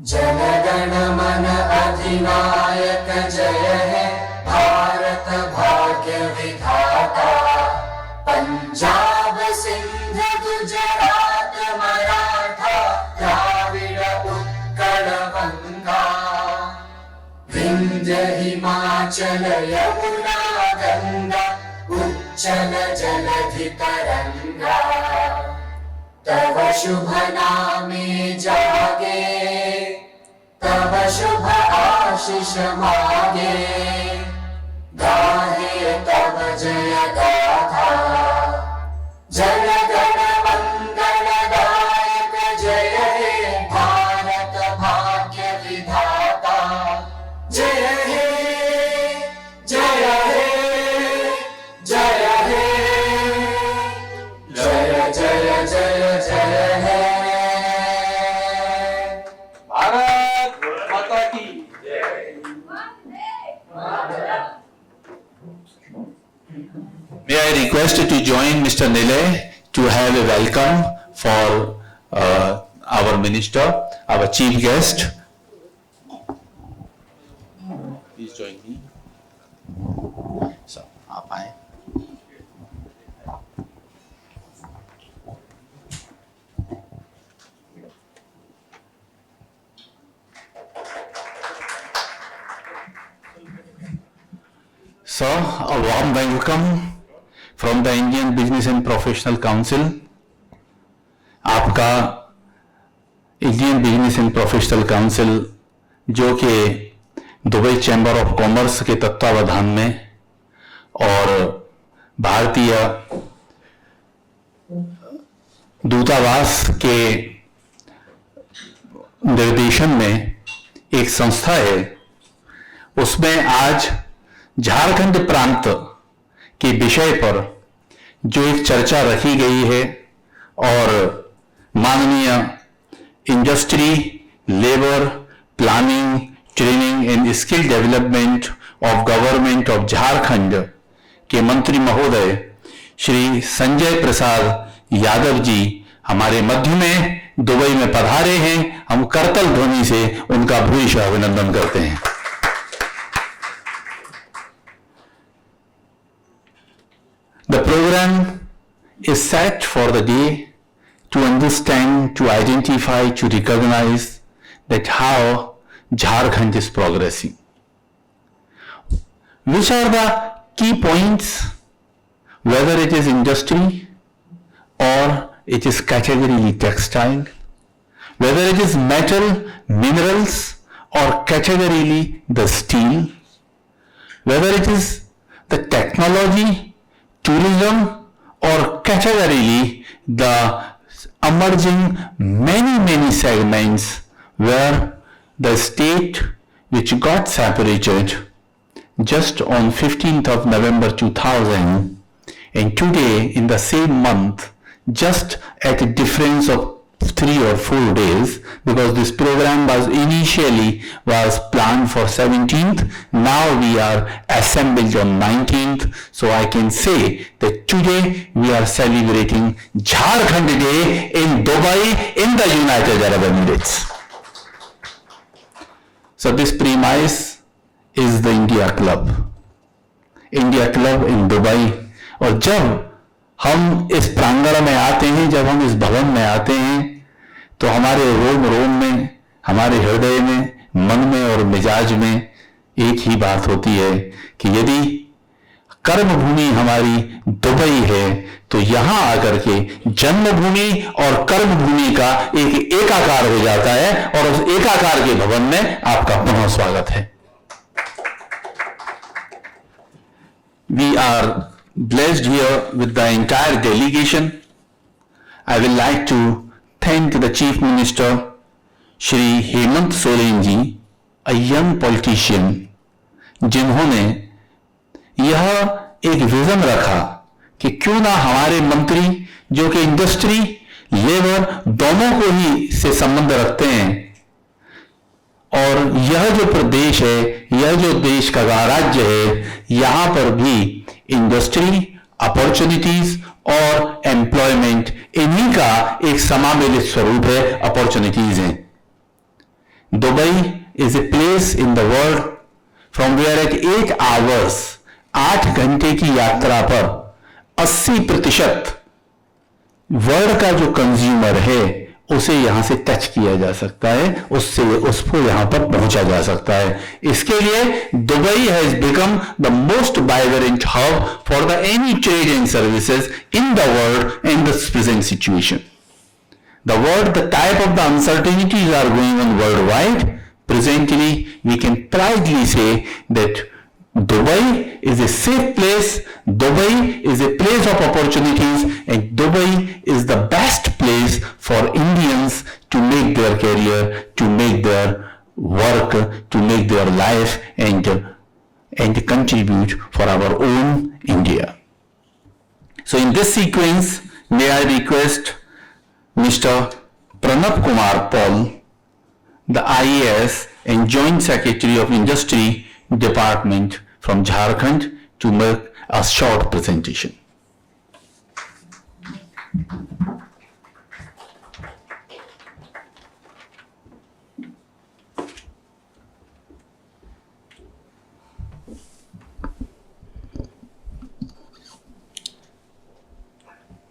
जनगण मन अधिनायक जय है भारत भाग्य विधाता. पंजाब सिंध गुजरात मराठा द्राविड़ उत्कल गंगा. विंध्य हिमाचल यमुना गंगा उच्चल जलधि तरंगा. तव शुभ नामे जागे, तव शुभ आशीष मागे. जय गाथा जन गण मंगलदायक जय हे भारत भाग्य विधाता जय हे जय हे जय हे जय जय जय जय हे भारत माता की May I request you to join Mr. Nilay to have a welcome for our minister, our chief guest. Please join me. So, आप आए. So, a warm welcome from the Indian Business and Professional Council. आपका Indian business and professional council जो कि Dubai chamber of commerce के तत्वावधान में और भारतीय दूतावास के निर्देशन में एक संस्था है, उसमें आज झारखंड प्रांत के विषय पर जो एक चर्चा रखी गई है और माननीय industry, labour, planning, training and skill development of government of Jharkhand के मंत्री महोदय श्री संजय प्रसाद यादव जी हमारे मध्य में दुबई में पधारे हैं। हम करतल ध्वनि से उनका भूयः अभिनंदन करते हैं। The program is set for the day to understand, to identify, to recognize that how Jharkhand is progressing. Which are the key points, whether it is industry or it is categorically textile, whether it is metal, minerals or categorically the steel, whether it is the technology, tourism or categorically the emerging many segments where the state which got separated just on 15th of November 2000 and today in the same month, just at a difference of 3 or 4 days, because this program was initially planned for 17th, now we are assembled on 19th, so I can say that today we are celebrating Jharkhand Day in Dubai in the United Arab Emirates. So this premise is the India Club in Dubai. और जब हम इस प्रांगण में आते हैं, जब हम इस भवन में आते हैं, तो हमारे रोम रोम में, हमारे हृदय में, मन में और मिजाज में एक ही बात होती है कि यदि कर्मभूमि हमारी दुबई है तो यहां आकर के जन्मभूमि और कर्मभूमि का एक एकाकार हो जाता है और उस एकाकार के भवन में आपका पुनः स्वागत है। We are blessed here with the entire delegation. I will like to thank the Chief Minister, Shri Hemant Soren ji, a young politician, जिन्होंने यह एक विजन रखा कि क्यों ना हमारे मंत्री जो कि इंडस्ट्री, लेबर दोनों को ही से संबंध रखते हैं और यह जो प्रदेश है, यह जो देश का राज्य है, यहां पर भी इंडस्ट्री, अपॉर्चुनिटीज और एम्प्लॉयमेंट इन्हीं का एक समावेलित स्वरूप है, अपॉर्चुनिटीज हैं। Dubai is a place in the world from where at 8 hours 8 घंटे की यात्रा पर 80% वर्ल्ड का जो कंज्यूमर है उसे यहां से टच किया जा सकता है, उसको यहां पर पहुंचा जा सकता है। इसके लिए Dubai has become the most vibrant hub for the any trade and services in the world in this present situation. The type of the uncertainties are going on worldwide. Presently, we can proudly say that Dubai is a safe place, Dubai is a place of opportunities, and Dubai is the best place for Indians to make their career, to make their work, to make their life, and contribute for our own India. So in this sequence, may I request Mr. Pranab Kumar Paul, the IAS and Joint Secretary of Industry Department from Jharkhand, to make a short presentation.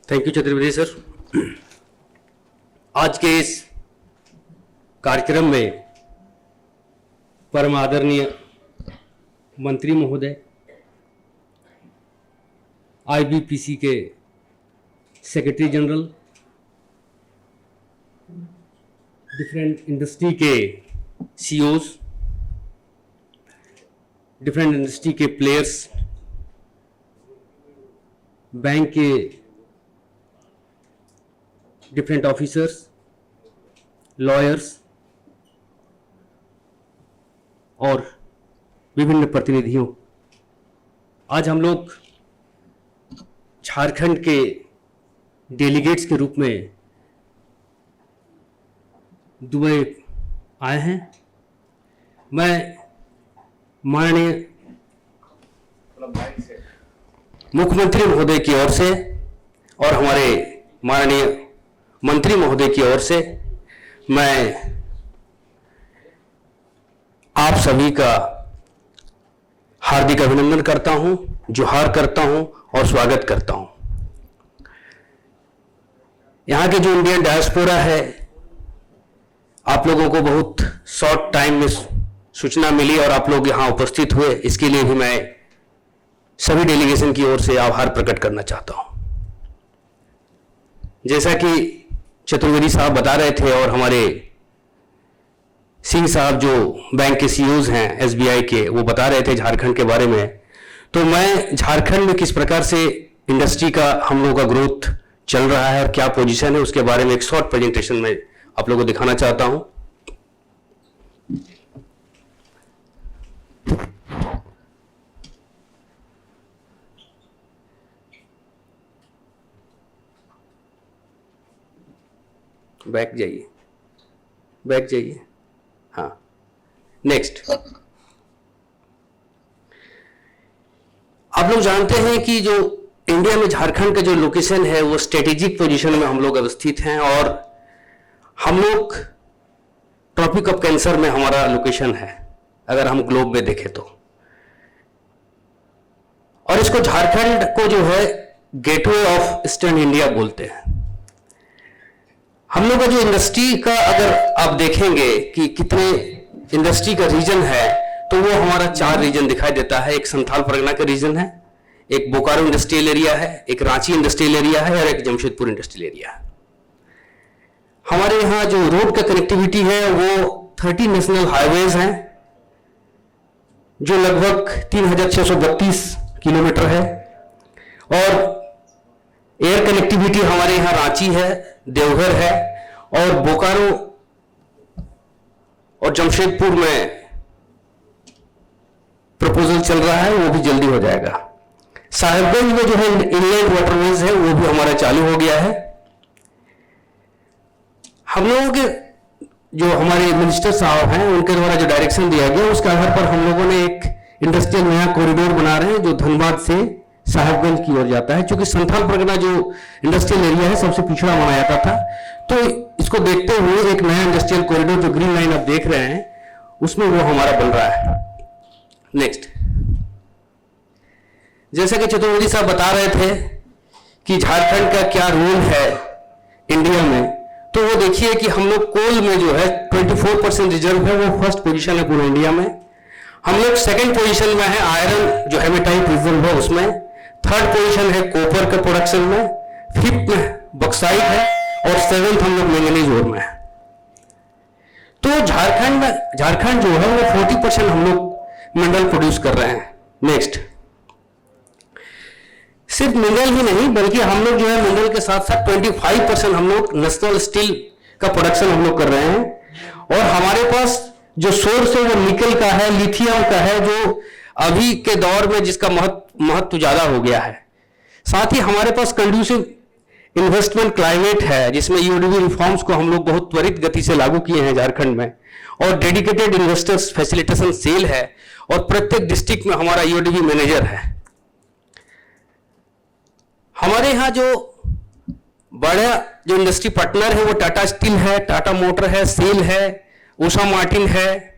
Thank you Chhatrapati sir. आज के इस कार्यक्रम में परम आदरणीय मंत्री महोदय, आईबीपीसी के सेक्रेटरी जनरल, डिफरेंट इंडस्ट्री के सीईओज, डिफरेंट इंडस्ट्री के प्लेयर्स, बैंक के डिफरेंट ऑफिसर्स, लॉयर्स और विभिन्न प्रतिनिधियों, आज हम लोग झारखंड के डेलीगेट्स के रूप में दुबई आए हैं। मैं माननीय मुख्यमंत्री महोदय की ओर से और हमारे माननीय मंत्री महोदय की ओर से मैं आप सभी का हार्दिक अभिनंदन करता हूं, जोहार करता हूं और स्वागत करता हूं। यहां के जो इंडियन डायस्पोरा है, आप लोगों को बहुत शॉर्ट टाइम में सूचना मिली और आप लोग यहां उपस्थित हुए, इसके लिए भी मैं सभी डेलीगेशन की ओर से आभार प्रकट करना चाहता हूं। जैसा कि चतुर्वेदी साहब बता रहे थे और हमारे सिंह साहब जो बैंक के सीईओज हैं एसबीआई के, वो बता रहे थे झारखंड के बारे में, तो मैं झारखंड में किस प्रकार से इंडस्ट्री का हम लोगों का ग्रोथ चल रहा है और क्या पोजीशन है, उसके बारे में एक शॉर्ट प्रेजेंटेशन में आप लोगों को दिखाना चाहता हूं। बैक जाइए, बैक जाइए, हाँ, नेक्स्ट। आप लोग जानते हैं कि जो इंडिया में झारखंड का जो लोकेशन है वो स्ट्रेटेजिक पोजीशन में हम लोग अवस्थित हैं और हम लोग ट्रॉपिक ऑफ कैंसर में हमारा लोकेशन है, अगर हम ग्लोब में देखें तो। और इसको झारखंड को जो है गेटवे ऑफ ईस्टर्न इंडिया बोलते हैं। हम लोग का जो इंडस्ट्री का अगर आप देखेंगे कि कितने इंडस्ट्री का रीजन है, तो वो हमारा 4 रीजन दिखाई देता है। एक संथाल परगना का रीजन है, एक बोकारो इंडस्ट्रियल एरिया है, एक रांची इंडस्ट्रियल एरिया है और एक जमशेदपुर इंडस्ट्रियल एरिया है। हमारे यहाँ जो रोड का कनेक्टिविटी है वो 30 नेशनल हाईवेज हैं जो लगभग 3632 किलोमीटर है और एयर कनेक्टिविटी हमारे यहाँ रांची है, देवघर है और बोकारो और जमशेदपुर में प्रपोजल चल रहा है, वो भी जल्दी हो जाएगा। साहिबगंज में जो है इनलैंड वाटरवेज है वो भी हमारा चालू हो गया है। हम लोगों के जो हमारे मिनिस्टर साहब हैं उनके द्वारा जो डायरेक्शन दिया गया उसके आधार पर हम लोगों ने एक इंडस्ट्रियल नया कॉरिडोर बना रहे हैं जो धनबाद से साहिबगंज की ओर जाता है। क्योंकि संथाल परगना जो इंडस्ट्रियल एरिया है सबसे पिछड़ा माना जाता था, तो इसको देखते हुए एक नया इंडस्ट्रियल कॉरिडोर जो ग्रीन लाइन आप देख रहे हैं उसमें वो हमारा बन रहा है। नेक्स्ट, जैसा कि चतुर्वेदी साहब बता रहे थे कि झारखंड का क्या रोल है इंडिया में, तो वो देखिए कि हम लोग कोल में जो है 24% रिजर्व है, वो फर्स्ट पोजीशन है पूरे इंडिया में। हम लोग सेकंड पोजीशन में है आयरन जो हेमेटाइट रिजर्व है उसमें, थर्ड पोजीशन है कॉपर के प्रोडक्शन में, फिफ्थ में बॉक्साइट है और सेवेंथ हम लोग मैंगनीज ओर में है। तो झारखंड जो है वो 40% हम लोग मिनरल प्रोड्यूस कर रहे हैं नेक्स्ट, सिर्फ मिनरल ही नहीं बल्कि हम लोग जो है मिनरल के साथ साथ 25% हम लोग नेशनल स्टील का प्रोडक्शन हम लोग कर रहे हैं। और हमारे पास जो सोर्स है वो निकल का है, लिथियम का है, जो अभी के दौर में जिसका महत्व ज्यादा हो गया है। साथ ही हमारे पास कंड्यूसिव इन्वेस्टमेंट क्लाइमेट है जिसमें ईओडीबी रिफॉर्म्स को हम लोग बहुत त्वरित गति से लागू किए हैं झारखंड में, और डेडिकेटेड इन्वेस्टर्स फैसिलिटेशन सेल है, और प्रत्येक डिस्ट्रिक्ट में हमारा ईओडीबी मैनेजर है। हमारे यहाँ जो बड़ा जो इंडस्ट्री पार्टनर है वो टाटा स्टील है, टाटा मोटर है, सेल है, उषा मार्टिन है।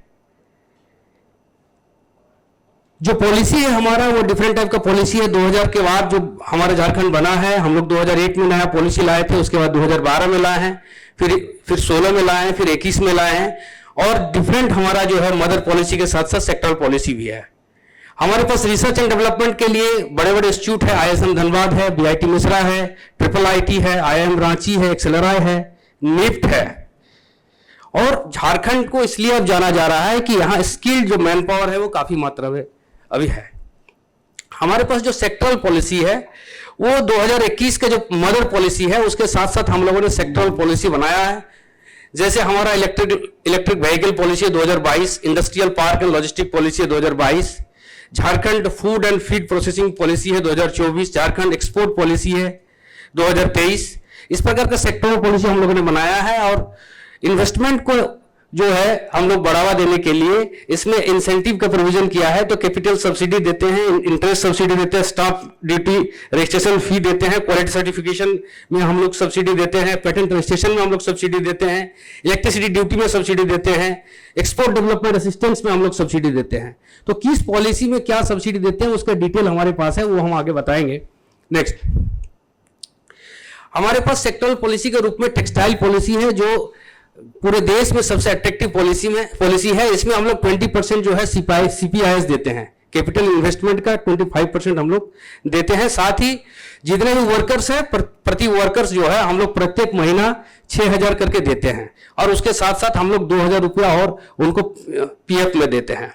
जो पॉलिसी है हमारा वो डिफरेंट टाइप का पॉलिसी है। 2000 के बाद जो हमारा झारखंड बना है, हम लोग 2001 में नया पॉलिसी लाए थे, उसके बाद 2012 में लाए हैं, फिर 16 में लाए हैं, फिर 21 में लाए हैं, और डिफरेंट हमारा जो है मदर पॉलिसी के साथ साथ सेक्टरल पॉलिसी भी है। हमारे पास रिसर्च एंड डेवलपमेंट के लिए बड़े बड़े इंस्टीट्यूट है, IISM धनबाद है, BIT मिश्रा है, IIIT है, IIM रांची है, एक्सेलराई है, निफ्ट है। और झारखंड को इसलिए अब जाना जा रहा है कि यहाँ स्किल्ड जो मैन पावर है वो काफी मात्रा में अभी है। हमारे पास जो सेक्टरल पॉलिसी है वो 2021 का जो मदर पॉलिसी है उसके साथ साथ हम लोगों ने सेक्टरल पॉलिसी बनाया है। जैसे हमारा electric vehicle policy 2022, industrial park and logistic policy 2022, Jharkhand food and feed processing policy है 2024, झारखंड एक्सपोर्ट पॉलिसी है 2023। इस प्रकार का सेक्टरल पॉलिसी हम लोगों ने बनाया है। और इन्वेस्टमेंट को जो है हम लोग बढ़ावा देने के लिए इसमें इंसेंटिव का प्रोविजन किया है। तो कैपिटल सब्सिडी देते हैं, इंटरेस्ट सब्सिडी देते हैं, स्टाफ ड्यूटी रजिस्ट्रेशन फी देते हैं, क्वालिटी सर्टिफिकेशन में हम लोग सब्सिडी देते हैं, पेटेंट रजिस्ट्रेशन में हम लोग सब्सिडी देते हैं, इलेक्ट्रिसिटी ड्यूटी में सब्सिडी देते हैं, एक्सपोर्ट डेवलपमेंट असिस्टेंस में हम लोग सब्सिडी देते हैं। तो किस पॉलिसी में क्या सब्सिडी देते हैं उसका डिटेल हमारे पास है, वो हम आगे बताएंगे। नेक्स्ट, हमारे पास सेक्टरल पॉलिसी के रूप में टेक्सटाइल पॉलिसी है जो पूरे देश में सबसे अट्रैक्टिव पॉलिसी है। इसमें हम लोग 20% जो है CPIS देते हैं, कैपिटल इन्वेस्टमेंट का 25% हम लोग देते हैं। साथ ही जितने भी वर्कर्स हैं प्रति वर्कर्स जो है हम लोग प्रत्येक महीना 6000 करके देते हैं, और उसके साथ साथ हम लोग 2000 रुपया और उनको PF में देते हैं।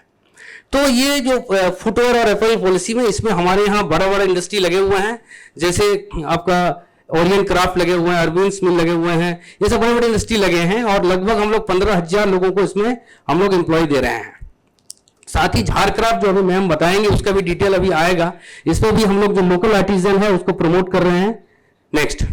तो ये जो फुटवेयर और अपैरल पॉलिसी में इसमें हमारे यहाँ बड़ा बड़ा इंडस्ट्री लगे हुए हैं, जैसे आपका ओरियन क्राफ्ट लगे हुए हैं, अरविंद मिल लगे हुए हैं, ये सब बड़े बड़े इंडस्ट्री लगे हैं, और लगभग हम लोग 15,000 लोगों को इसमें हम लोग एम्प्लॉय दे रहे हैं। साथ ही झारक्राफ्ट जो अभी मैम बताएंगे उसका भी डिटेल अभी आएगा, इसमें भी हम लोग जो लोकल आर्टिजन है उसको प्रमोट कर रहे हैं। नेक्स्ट,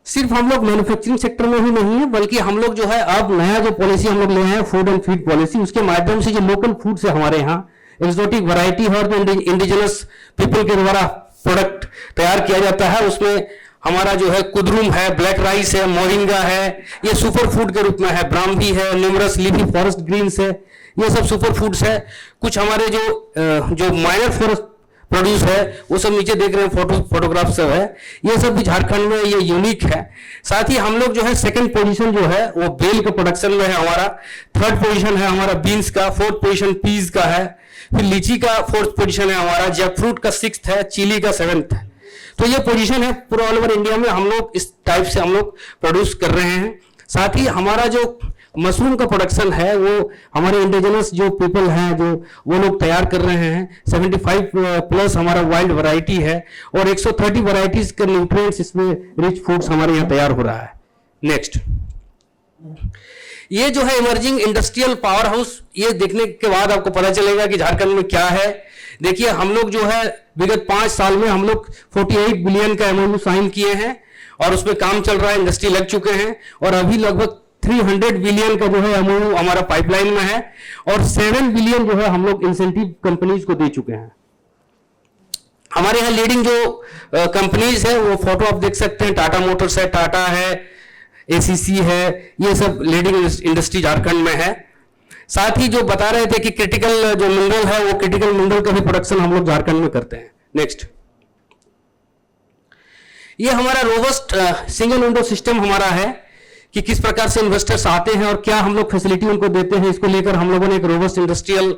सिर्फ हम लोग मैन्युफैक्चरिंग सेक्टर में ही नहीं है बल्कि हम लोग जो है अब नया जो पॉलिसी हम लोग ले हैं फूड एंड फीड पॉलिसी, उसके माध्यम से जो लोकल फूड से हमारे यहाँ एक्सोटिक वैरायटी और इंडिजिनस पीपल के द्वारा प्रोडक्ट तैयार किया जाता है। उसमें हमारा जो है कुदरुम है, ब्लैक राइस है, मोरिंगा है, ये सुपर फूड के रूप में है, ब्राह्मी है, निमरस, लीफी फॉरेस्ट ग्रीन्स है, ये सब सुपर फूड्स है। कुछ हमारे जो माइनर फॉरेस्ट प्रोड्यूस है वो सब नीचे देख रहे हैं, फोटोग्राफ सब है, ये सब भी झारखंड में ये यूनिक है। साथ ही हम लोग जो है सेकंड पोजीशन जो है वो बेल के प्रोडक्शन में है हमारा, थर्ड पोजीशन है हमारा बीन्स का, फोर्थ पोजीशन पीज का है, फिर लीची का फोर्थ पोजीशन है हमारा, जैक फ्रूट का 6th है, चिली का 7th है। तो ये पोजीशन है पूरा ऑल ओवर इंडिया में हम लोग इस टाइप से हम लोग प्रोड्यूस कर रहे हैं। साथ ही हमारा जो मशरूम का प्रोडक्शन है वो हमारे इंडिजिनस जो पीपल हैं जो वो लोग तैयार कर रहे हैं। 75+ हमारा वाइल्ड वैरायटी है और 130 वैरायटीज के न्यूट्रिएंट्स इसमें रिच फूड्स हमारे यहाँ तैयार हो रहा है। नेक्स्ट, ये जो है इमर्जिंग इंडस्ट्रियल पावर हाउस, ये देखने के बाद आपको पता चलेगा कि झारखंड में क्या है। देखिए हम लोग जो है विगत 5 साल में हम लोग 48 बिलियन का MOU साइन किए हैं और उसमें काम चल रहा है, इंडस्ट्री लग चुके हैं, और अभी लगभग 300 बिलियन का जो है MOU हमारा पाइपलाइन में है, और 7 बिलियन जो है हम लोग इंसेंटिव कंपनीज को दे चुके हैं। हमारे यहाँ लीडिंग जो कंपनीज है वो फोटो आप देख सकते हैं, टाटा मोटर्स है, टाटा है, ACC है, ये सब लीडिंग इंडस्ट्री झारखंड में है। साथ ही जो बता रहे थे कि क्रिटिकल जो मिनरल है वो क्रिटिकल मिनरल का भी प्रोडक्शन हम लोग झारखंड में करते हैं। नेक्स्ट, ये हमारा रोबस्ट सिंगल विंडो सिस्टम हमारा है कि किस प्रकार से इन्वेस्टर्स आते हैं और क्या हम लोग फैसिलिटी उनको देते हैं। इसको लेकर हम लोगों ने एक रोबस्ट इंडस्ट्रियल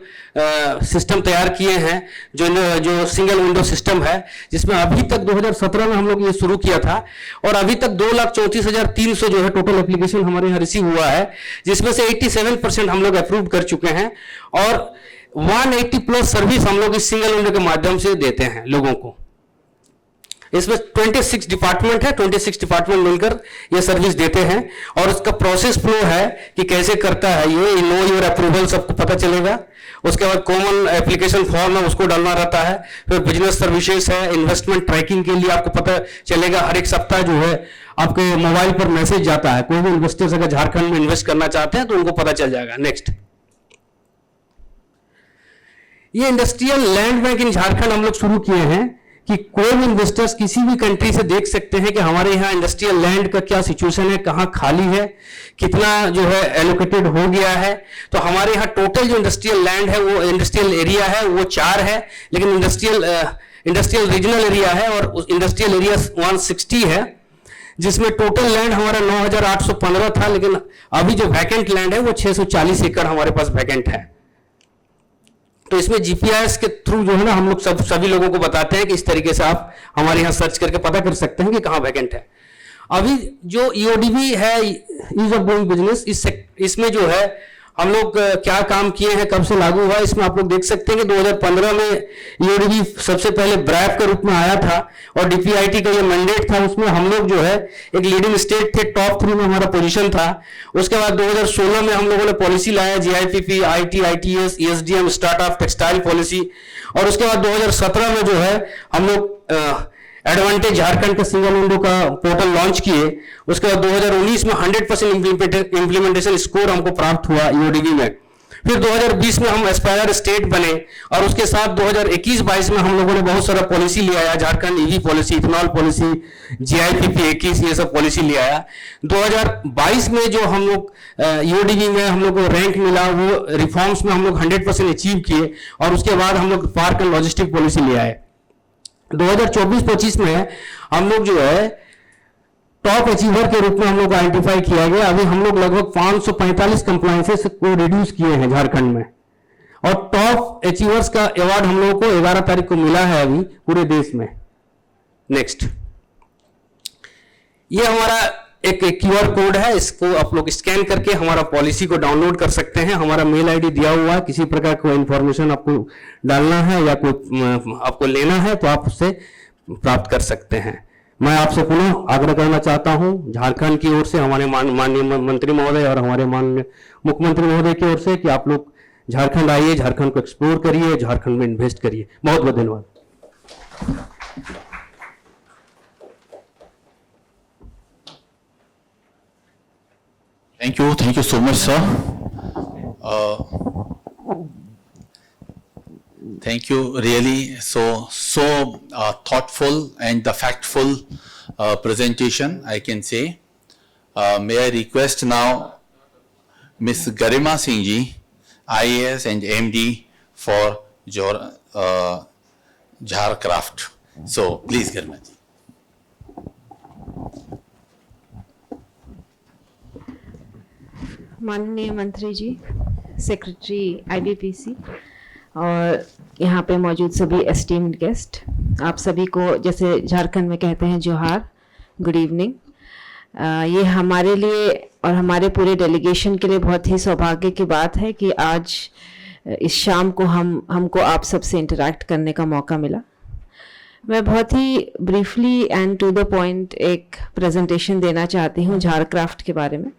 सिस्टम तैयार किए हैं जो सिंगल विंडो सिस्टम है, जिसमें अभी तक 2017 में हम लोग ये शुरू किया था और अभी तक 2,34,300 जो है टोटल एप्लीकेशन हमारे यहाँ रिसीव हुआ है, जिसमें से 87% हम लोग अप्रूव कर चुके हैं। और 180 प्लस सर्विस हम लोग इस सिंगल विंडो के माध्यम से देते हैं लोगों को। इसमें 26 डिपार्टमेंट है, 26 डिपार्टमेंट मिलकर ये सर्विस देते हैं और उसका प्रोसेस फ्लो है कि कैसे करता है ये नो योर अप्रूवल सबको पता चलेगा। उसके बाद कॉमन एप्लीकेशन फॉर्म है उसको डालना रहता है, फिर बिजनेस सर्विसेज है, इन्वेस्टमेंट ट्रैकिंग के लिए आपको पता चलेगा हर एक सप्ताह जो है आपके मोबाइल पर मैसेज जाता है, कोई भी इन्वेस्टर्स अगर झारखंड में इन्वेस्ट करना चाहते हैं तो उनको पता चल जाएगा। नेक्स्ट, ये इंडस्ट्रियल लैंड बैंक इन झारखंड हम लोग शुरू किए हैं कि कोई भी इन्वेस्टर्स किसी भी कंट्री से देख सकते हैं कि हमारे यहाँ इंडस्ट्रियल लैंड का क्या सिचुएशन है, कहाँ खाली है, कितना जो है एलोकेटेड हो गया है। तो हमारे यहाँ टोटल जो इंडस्ट्रियल लैंड है वो इंडस्ट्रियल एरिया है वो 4 है, लेकिन इंडस्ट्रियल रीजनल एरिया है और इंडस्ट्रियल एरिया 160 है, जिसमें टोटल लैंड हमारा 9,815 था, लेकिन अभी जो वैकेंट लैंड है वो 640 एकड़ हमारे पास वैकेंट है। तो इसमें जीपीआईएस के थ्रू जो है ना हम लोग सभी लोगों को बताते हैं कि इस तरीके से आप हमारे यहाँ सर्च करके पता कर सकते हैं कि कहाँ वैकेंट है। अभी जो ईओडीबी है, ईज ऑफ डूइंग बिजनेस, इसमें जो है हम लोग क्या काम किए हैं, कब से लागू हुआ, इसमें आप लोग देख सकते हैं कि 2015 में ईओडीबी सबसे पहले ब्रैप के रूप में आया था और डीपीआईटी का ये मैंडेट था। उसमें हम लोग जो है एक लीडिंग स्टेट थे, टॉप 3 में हमारा पोजीशन था। उसके बाद 2016 में हम लोगों ने पॉलिसी लाया, GIPP, IT, ITS, ESDM, startup, textile policy, और उसके बाद 2017 में जो है हम लोग एडवांटेज झारखंड का सिंगल विंडो का पोर्टल लॉन्च किए। उसके बाद 2019 में 100% इंप्लीमेंटेशन स्कोर हमको प्राप्त हुआ ईओडीबी में। फिर 2020 में हम एस्पायर स्टेट बने और उसके साथ 2021-22 में हम लोगों ने बहुत सारा पॉलिसी ले आया, Jharkhand EV policy, ethanol policy, GIPP 21, ये सब पॉलिसी ले आया। 2022 में जो हम लोग ईओडीबी में हम लोग को रैंक मिला वो रिफॉर्म्स में हम लोग 100% अचीव किए और उसके बाद हम लोग पार्क एंड लॉजिस्टिक पॉलिसी ले आए। 2024-25 में हम लोग जो है टॉप अचीवर के रूप में हम लोग को आइडेंटिफाई किया गया। अभी हम लोग लगभग 545 कंप्लायंसेस को रिड्यूस किए हैं झारखंड में और टॉप अचीवर्स का अवार्ड हम लोगों को 11 तारीख को मिला है अभी पूरे देश में। नेक्स्ट, ये हमारा एक क्यूआर कोड है, इसको आप लोग स्कैन करके हमारा पॉलिसी को डाउनलोड कर सकते हैं। हमारा मेल आईडी दिया हुआ है, किसी प्रकार कोई इंफॉर्मेशन आपको डालना है या कोई आपको लेना है तो आप उससे प्राप्त कर सकते हैं। मैं आपसे पुनः आग्रह करना चाहता हूं झारखंड की ओर से, हमारे माननीय मंत्री महोदय और हमारे माननीय मुख्यमंत्री महोदय की ओर से कि आप लोग झारखंड आइए, झारखंड को एक्सप्लोर करिए, झारखंड में इन्वेस्ट करिए। बहुत बहुत धन्यवाद। Thank you so much, sir. Thank you, really, so thoughtful and the factful presentation, I can say. May I request now Ms. Garima Singh ji, IAS and MD for Jharcraft. So, please, Garima ji. माननीय मंत्री जी, secretary आईबीपीसी और यहाँ पे मौजूद सभी esteemed guest, आप सभी को जैसे झारखंड में कहते हैं जोहार, गुड इवनिंग। ये हमारे लिए और हमारे पूरे डेलीगेशन के लिए बहुत ही सौभाग्य की बात है कि आज इस शाम को हमको आप सबसे इंटरैक्ट करने का मौका मिला। मैं बहुत ही briefly and to the point एक प्रेजेंटेशन देना चाहती हूँ झारक्राफ्ट के बारे में।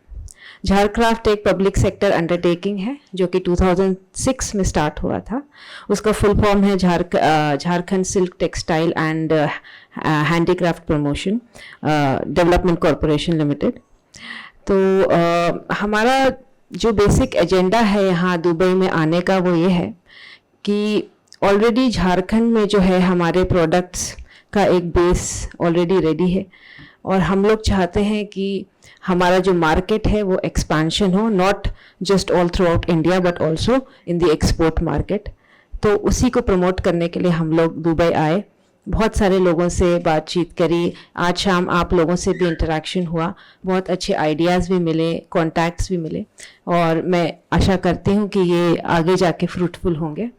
झारक्राफ्ट एक पब्लिक सेक्टर अंडरटेकिंग है जो कि 2006 में स्टार्ट हुआ था। उसका फुल फॉर्म है Jharkhand silk textile and handicraft promotion development corporation limited. तो हमारा जो बेसिक एजेंडा है यहाँ दुबई में आने का वो ये है कि ऑलरेडी झारखंड में जो है हमारे प्रोडक्ट्स का एक बेस ऑलरेडी रेडी है और हम लोग चाहते हैं कि हमारा जो मार्केट है वो एक्सपेंशन हो, not just all through out India but also in the export market. तो उसी को प्रमोट करने के लिए हम लोग दुबई आए, बहुत सारे लोगों से बातचीत करी, आज शाम आप लोगों से भी इंटरेक्शन हुआ, बहुत अच्छे आइडियाज़ भी मिले, कॉन्टैक्ट्स भी मिले और मैं आशा करती हूँ कि ये आगे जाके फ्रूटफुल होंगे।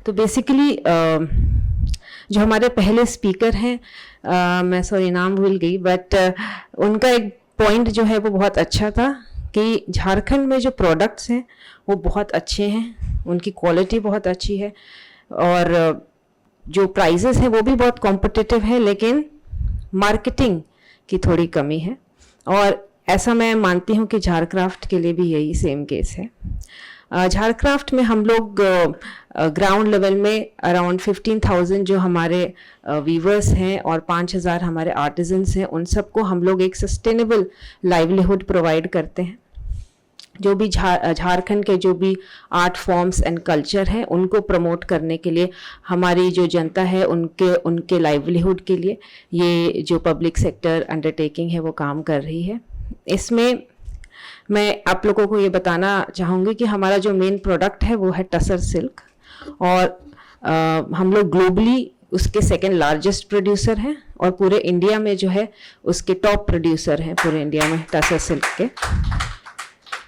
तो बेसिकली जो हमारे पहले स्पीकर हैं, मैं सॉरी नाम भूल गई, बट उनका एक पॉइंट जो है वो बहुत अच्छा था कि झारखंड में जो प्रोडक्ट्स हैं वो बहुत अच्छे हैं, उनकी क्वालिटी बहुत अच्छी है और जो प्राइसेस हैं वो भी बहुत कॉम्पिटिटिव है, लेकिन मार्केटिंग की थोड़ी कमी है। और ऐसा मैं मानती हूँ कि झारक्राफ्ट के लिए भी यही सेम केस है। झारक्राफ्ट में हम लोग ग्राउंड लेवल में अराउंड 15,000 जो हमारे वीवर्स हैं और 5,000 हमारे आर्टिजन्स हैं, उन सबको हम लोग एक सस्टेनेबल लाइवलीहुड प्रोवाइड करते हैं। जो भी झारखंड के जो भी आर्ट फॉर्म्स एंड कल्चर हैं उनको प्रमोट करने के लिए हमारी जो जनता है उनके लाइवलीहुड के लिए ये जो पब्लिक सेक्टर अंडरटेकिंग है वो काम कर रही है। इसमें मैं आप लोगों को ये बताना चाहूँगी कि हमारा जो मेन प्रोडक्ट है वो है टसर सिल्क और हम लोग ग्लोबली उसके सेकंड लार्जेस्ट प्रोड्यूसर हैं और पूरे इंडिया में जो है उसके टॉप प्रोड्यूसर हैं पूरे इंडिया में टसर सिल्क के।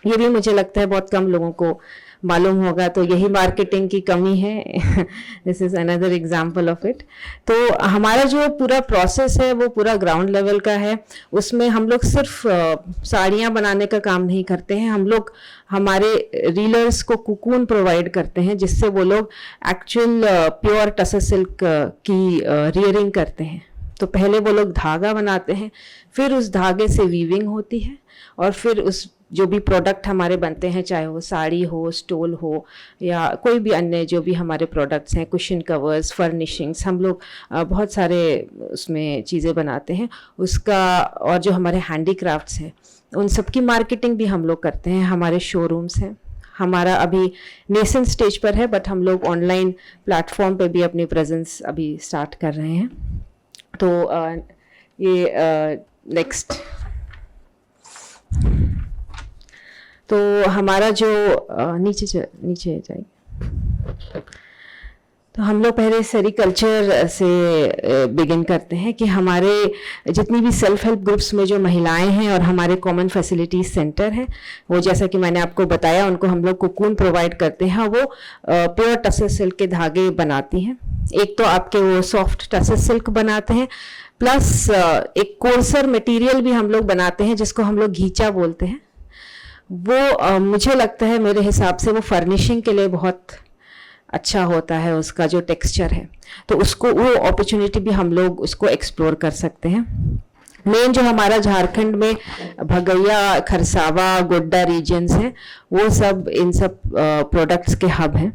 ये भी मुझे लगता है बहुत कम लोगों को मालूम होगा, तो यही मार्केटिंग की कमी है। This is another example of it. तो हमारा जो पूरा प्रोसेस है वो पूरा ग्राउंड लेवल का है। उसमें हम लोग सिर्फ साड़ियाँ बनाने का काम नहीं करते हैं, हम लोग हमारे रीलर्स को कुकून प्रोवाइड करते हैं जिससे वो लोग एक्चुअल प्योर टसर सिल्क की रियरिंग करते हैं। तो पहले वो लोग धागा बनाते हैं, फिर उस धागे से वीविंग होती है और फिर उस जो भी प्रोडक्ट हमारे बनते हैं, चाहे वो साड़ी हो, स्टोल हो या कोई भी अन्य जो भी हमारे प्रोडक्ट्स हैं, कुशन कवर्स, फर्निशिंग्स, हम लोग बहुत सारे उसमें चीज़ें बनाते हैं उसका। और जो हमारे हैंडीक्राफ्ट्स हैं उन सब की मार्केटिंग भी हम लोग करते हैं। हमारे शोरूम्स हैं, हमारा अभी नेसेंट स्टेज पर है बट हम लोग ऑनलाइन प्लेटफॉर्म पे भी अपनी प्रेजेंस अभी स्टार्ट कर रहे हैं। तो ये नेक्स्ट तो हमारा जो नीचे जाएगी, तो हम लोग पहले सेरिकल्चर से बिगिन करते हैं कि हमारे जितनी भी सेल्फ हेल्प ग्रुप्स में जो महिलाएं हैं और हमारे कॉमन फैसिलिटीज सेंटर है वो, जैसा कि मैंने आपको बताया, उनको हम लोग कुकून प्रोवाइड करते हैं। वो प्योर टसर सिल्क के धागे बनाती हैं। एक तो आपके वो सॉफ्ट टसर सिल्क बनाते हैं, प्लस एक कोर्सर मटेरियल भी हम लोग बनाते हैं जिसको हम लोग घीचा बोलते हैं। वो मुझे लगता है, मेरे हिसाब से वो फर्निशिंग के लिए बहुत अच्छा होता है, उसका जो टेक्सचर है, तो उसको वो अपॉर्चुनिटी भी हम लोग उसको एक्सप्लोर कर सकते हैं। मेन जो हमारा झारखंड में भगैया, खरसावा, गोड्डा रीजन्स हैं वो सब इन सब प्रोडक्ट्स के हब हैं।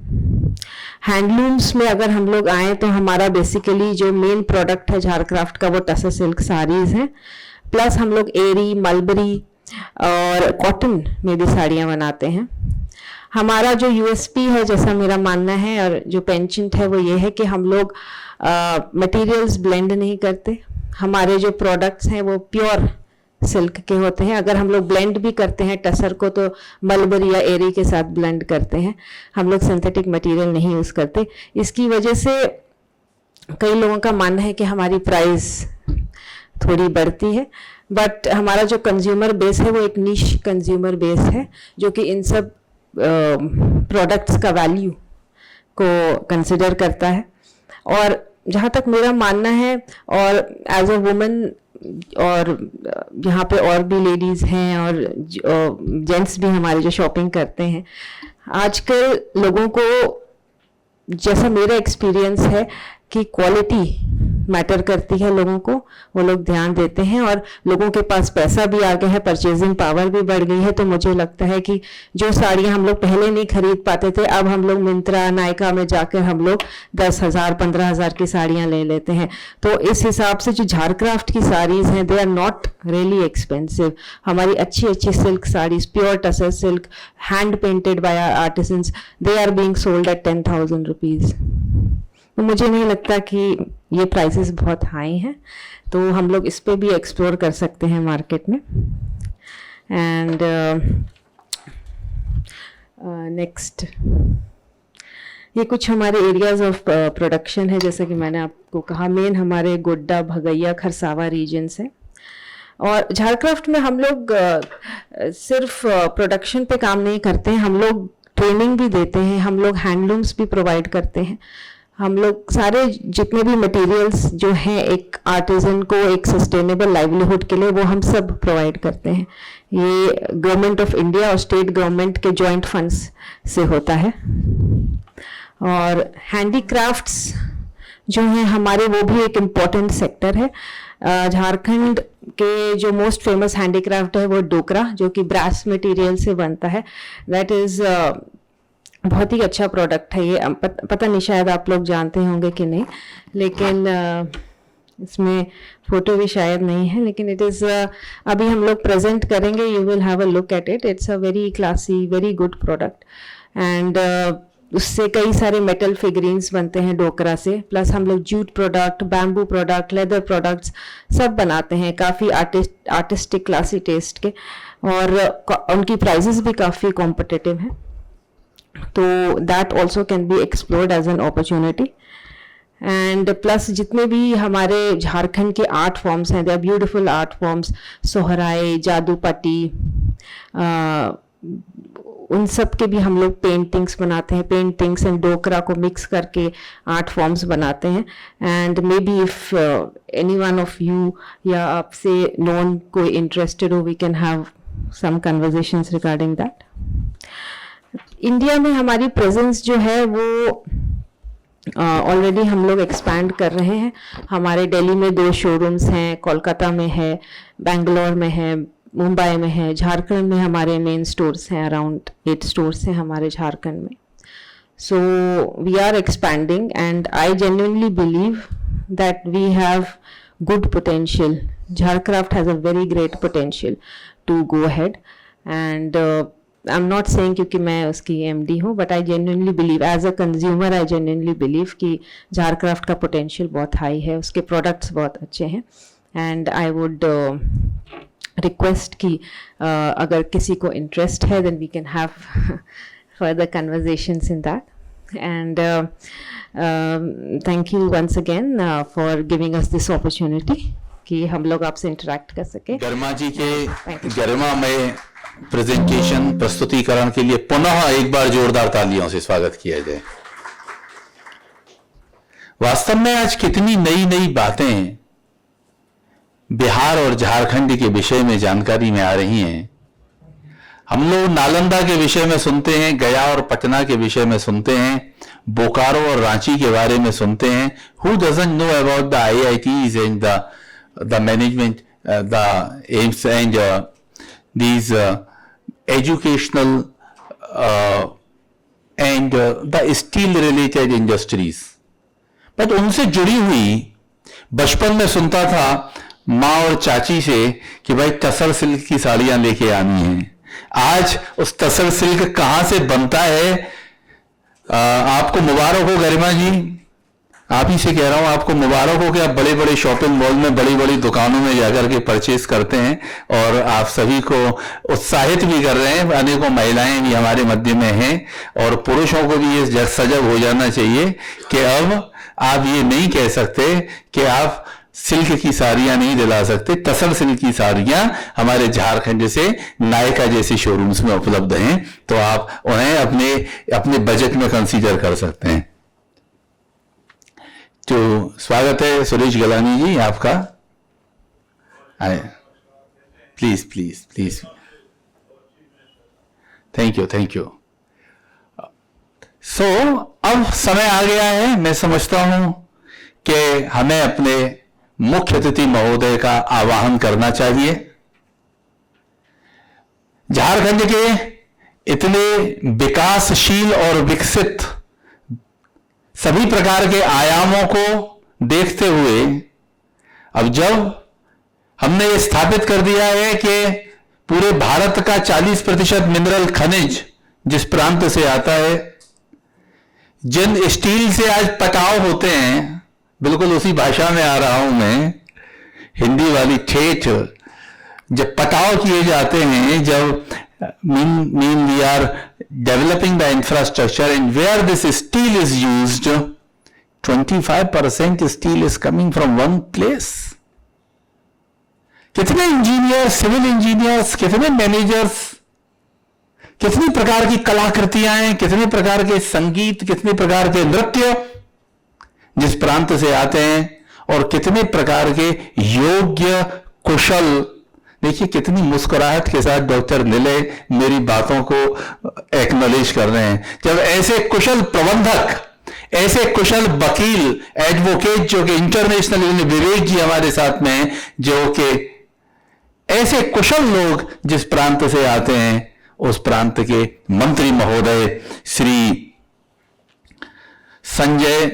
हैंडलूम्स में अगर हम लोग आए तो हमारा बेसिकली जो मेन प्रोडक्ट है झारक्राफ्ट का वो टसर सिल्क साड़ीज़ हैं, प्लस हम लोग एरी, मलबरी और कॉटन में भी साड़ियाँ बनाते हैं। हमारा जो यूएसपी है, जैसा मेरा मानना है और जो पेंचेंट है, वो ये है कि हम लोग मटेरियल्स ब्लेंड नहीं करते। हमारे जो प्रोडक्ट्स हैं वो प्योर सिल्क के होते हैं। अगर हम लोग ब्लेंड भी करते हैं टसर को तो मलबरी या एरी के साथ ब्लेंड करते हैं, हम लोग सिंथेटिक मटेरियल नहीं यूज़ करते। इसकी वजह से कई लोगों का मानना है कि हमारी प्राइस थोड़ी बढ़ती है, बट हमारा जो कंज्यूमर बेस है वो एक निश कंज्यूमर बेस है जो कि इन सब प्रोडक्ट्स का वैल्यू को कंसिडर करता है। और जहाँ तक मेरा मानना है, और एज अ वुमन, और यहाँ पे और भी लेडीज़ हैं और जेंट्स भी हमारे जो शॉपिंग करते हैं, आजकल लोगों को, जैसा मेरा एक्सपीरियंस है, कि क्वालिटी मैटर करती है लोगों को, वो लोग ध्यान देते हैं और लोगों के पास पैसा भी आ गया है, परचेजिंग पावर भी बढ़ गई है। तो मुझे लगता है कि जो साड़ियाँ हम लोग पहले नहीं खरीद पाते थे, अब हम लोग मिंत्रा, नायका में जाकर हम लोग 10,000, 15,000 की साड़ियाँ ले लेते हैं। तो इस हिसाब से जो झारक्राफ्ट की साड़ीज़ हैं, they are not really expensive. हमारी अच्छी अच्छी silk saris, pure tussar silk, hand painted by artisans, they are being sold at 10,000 rupees. तो मुझे नहीं लगता कि ये प्राइसेस बहुत हाई हैं, तो हम लोग इस पे भी एक्सप्लोर कर सकते हैं मार्केट में। एंड नेक्स्ट, ये कुछ हमारे एरियाज ऑफ प्रोडक्शन है। जैसे कि मैंने आपको कहा, मेन हमारे गोड्डा, भगैया, खरसावा रीजन्स हैं। और झारक्राफ्ट में हम लोग सिर्फ प्रोडक्शन पे काम नहीं करते हैं, हम लोग ट्रेनिंग भी देते हैं, हम लोग हैंडलूम्स भी प्रोवाइड करते हैं। हम लोग सारे जितने भी मटेरियल्स जो हैं एक आर्टिजन को एक सस्टेनेबल लाइवलीहुड के लिए वो हम सब प्रोवाइड करते हैं। ये गवर्नमेंट ऑफ इंडिया और स्टेट गवर्नमेंट के जॉइंट फंड्स से होता है। और हैंडीक्राफ्ट्स जो हैं हमारे वो भी एक इम्पॉर्टेंट सेक्टर है। झारखंड के जो मोस्ट फेमस हैंडीक्राफ्ट है वो डोकरा, जो कि ब्रास मटेरियल से बनता है। दैट इज़ बहुत ही अच्छा प्रोडक्ट है ये। पता नहीं शायद आप लोग जानते होंगे कि नहीं, लेकिन इसमें फोटो भी शायद नहीं है, लेकिन इट इज़ अभी हम लोग प्रेजेंट करेंगे। You will have a look at it. It's a very classy very good product and उससे कई सारे मेटल फिगरीन्स बनते हैं डोकरा से। प्लस हम लोग jute product, bamboo product, leather products सब बनाते हैं, काफ़ी आर्टिस्टिक क्लासी टेस्ट के, और उनकी प्राइजेस भी काफ़ी कॉम्पिटिटिव हैं। तो that also can be explored as an opportunity. And plus जितने भी हमारे झारखंड के आर्ट फॉर्म्स हैं, they are beautiful art forms, Sohrai, Jadu Patti, उन सब के भी हम लोग पेंटिंग्स बनाते हैं। पेंटिंग्स एंड डोकरा को मिक्स करके आर्ट फॉर्म्स बनाते हैं। And maybe if anyone of you या आपसे नॉन कोई इंटरेस्टेड हो, we can have some conversations regarding that. India में हमारी प्रेजेंस जो है वो ऑलरेडी हम लोग एक्सपैंड कर रहे हैं। हमारे दिल्ली में 2 शोरूम्स हैं, कोलकाता में है, बेंगलोर में है, मुंबई में है। झारखंड में हमारे मेन स्टोर्स हैं, अराउंड 8 स्टोर्स हैं हमारे झारखंड में। So we are expanding and I genuinely believe that we have good potential. Jharcraft has a very great potential to go ahead. And I am not saying क्योंकि मैं उसकी एमडी हूँ, but I genuinely believe as a consumer, I genuinely believe कि झारक्राफ्ट का potential बहुत high है, उसके products बहुत अच्छे हैं। एंड आई वुड रिक्वेस्ट कि अगर किसी को इंटरेस्ट है then we can have further conversations in that. And thank you once again for giving us this opportunity कि हम लोग आपसे इंटरेक्ट कर सके। गर्मा जी के गरिमामय प्रेजेंटेशन प्रस्तुतिकरण के लिए पुनः एक बार जोरदार तालियों से स्वागत किया जाए। वास्तव में आज कितनी नई नई बातें बिहार और झारखंड के विषय में जानकारी में आ रही हैं। हम लोग नालंदा के विषय में सुनते हैं, गया और पटना के विषय में सुनते हैं, बोकारो और रांची के बारे में सुनते हैं। Who doesn't know about the IITs and the management, the aims and these educational and the steel related industries. But उनसे जुड़ी हुई बचपन में सुनता था माँ और चाची से कि भाई तसर सिल्क की साड़ियां लेके आनी है। आज उस तसर सिल्क कहां से बनता है? आपको मुबारक हो गरिमा जी, आप ही से कह रहा हूं, आपको मुबारक हो कि आप बड़े बड़े शॉपिंग मॉल में बड़ी बड़ी दुकानों में जाकर के परचेज करते हैं और आप सभी को उत्साहित भी कर रहे हैं। अनेकों महिलाएं भी हमारे मध्य में हैं और पुरुषों को भी ये सजग हो जाना चाहिए कि अब आप ये नहीं कह सकते कि आप सिल्क की साड़ियां नहीं दिला सकते। तसर सिल्क की साड़ियां हमारे झारखंड से नायका जैसे शोरूम्स में उपलब्ध हैं, तो आप उन्हें अपने बजट में कंसीडर कर सकते हैं। तो स्वागत है सुरेश गलानी जी आपका। आए please please please. Thank you thank you. So अब समय आ गया है, मैं समझता हूं कि हमें अपने मुख्य अतिथि महोदय का आवाहन करना चाहिए। झारखंड के इतने विकासशील और विकसित सभी प्रकार के आयामों को देखते हुए अब जब हमने ये स्थापित कर दिया है कि पूरे भारत का 40% मिनरल खनिज जिस प्रांत से आता है, जिन स्टील से आज पटाव होते हैं, बिल्कुल उसी भाषा में आ रहा हूं मैं, हिंदी वाली ठेठ, जब पटाव किए जाते हैं, जब mean we are developing the infrastructure and where this steel is used, 25% steel is coming from one place. कितने इंजीनियर, सिविल इंजीनियर्स, कितने मैनेजर्स, कितनी प्रकार की कलाकृतियां हैं, कितने प्रकार के संगीत, कितने प्रकार के नृत्य जिस प्रांत से आते हैं और कितने प्रकार के योग्य कुशल, देखिए कितनी मुस्कुराहट के साथ डॉक्टर निलय मेरी बातों को एक्नॉलेज कर रहे हैं। जब ऐसे कुशल प्रबंधक, ऐसे कुशल वकील, एडवोकेट जो कि इंटरनेशनल, विवेक जी हमारे साथ में हैं, जो कि ऐसे कुशल लोग जिस प्रांत से आते हैं, उस प्रांत के मंत्री महोदय श्री संजय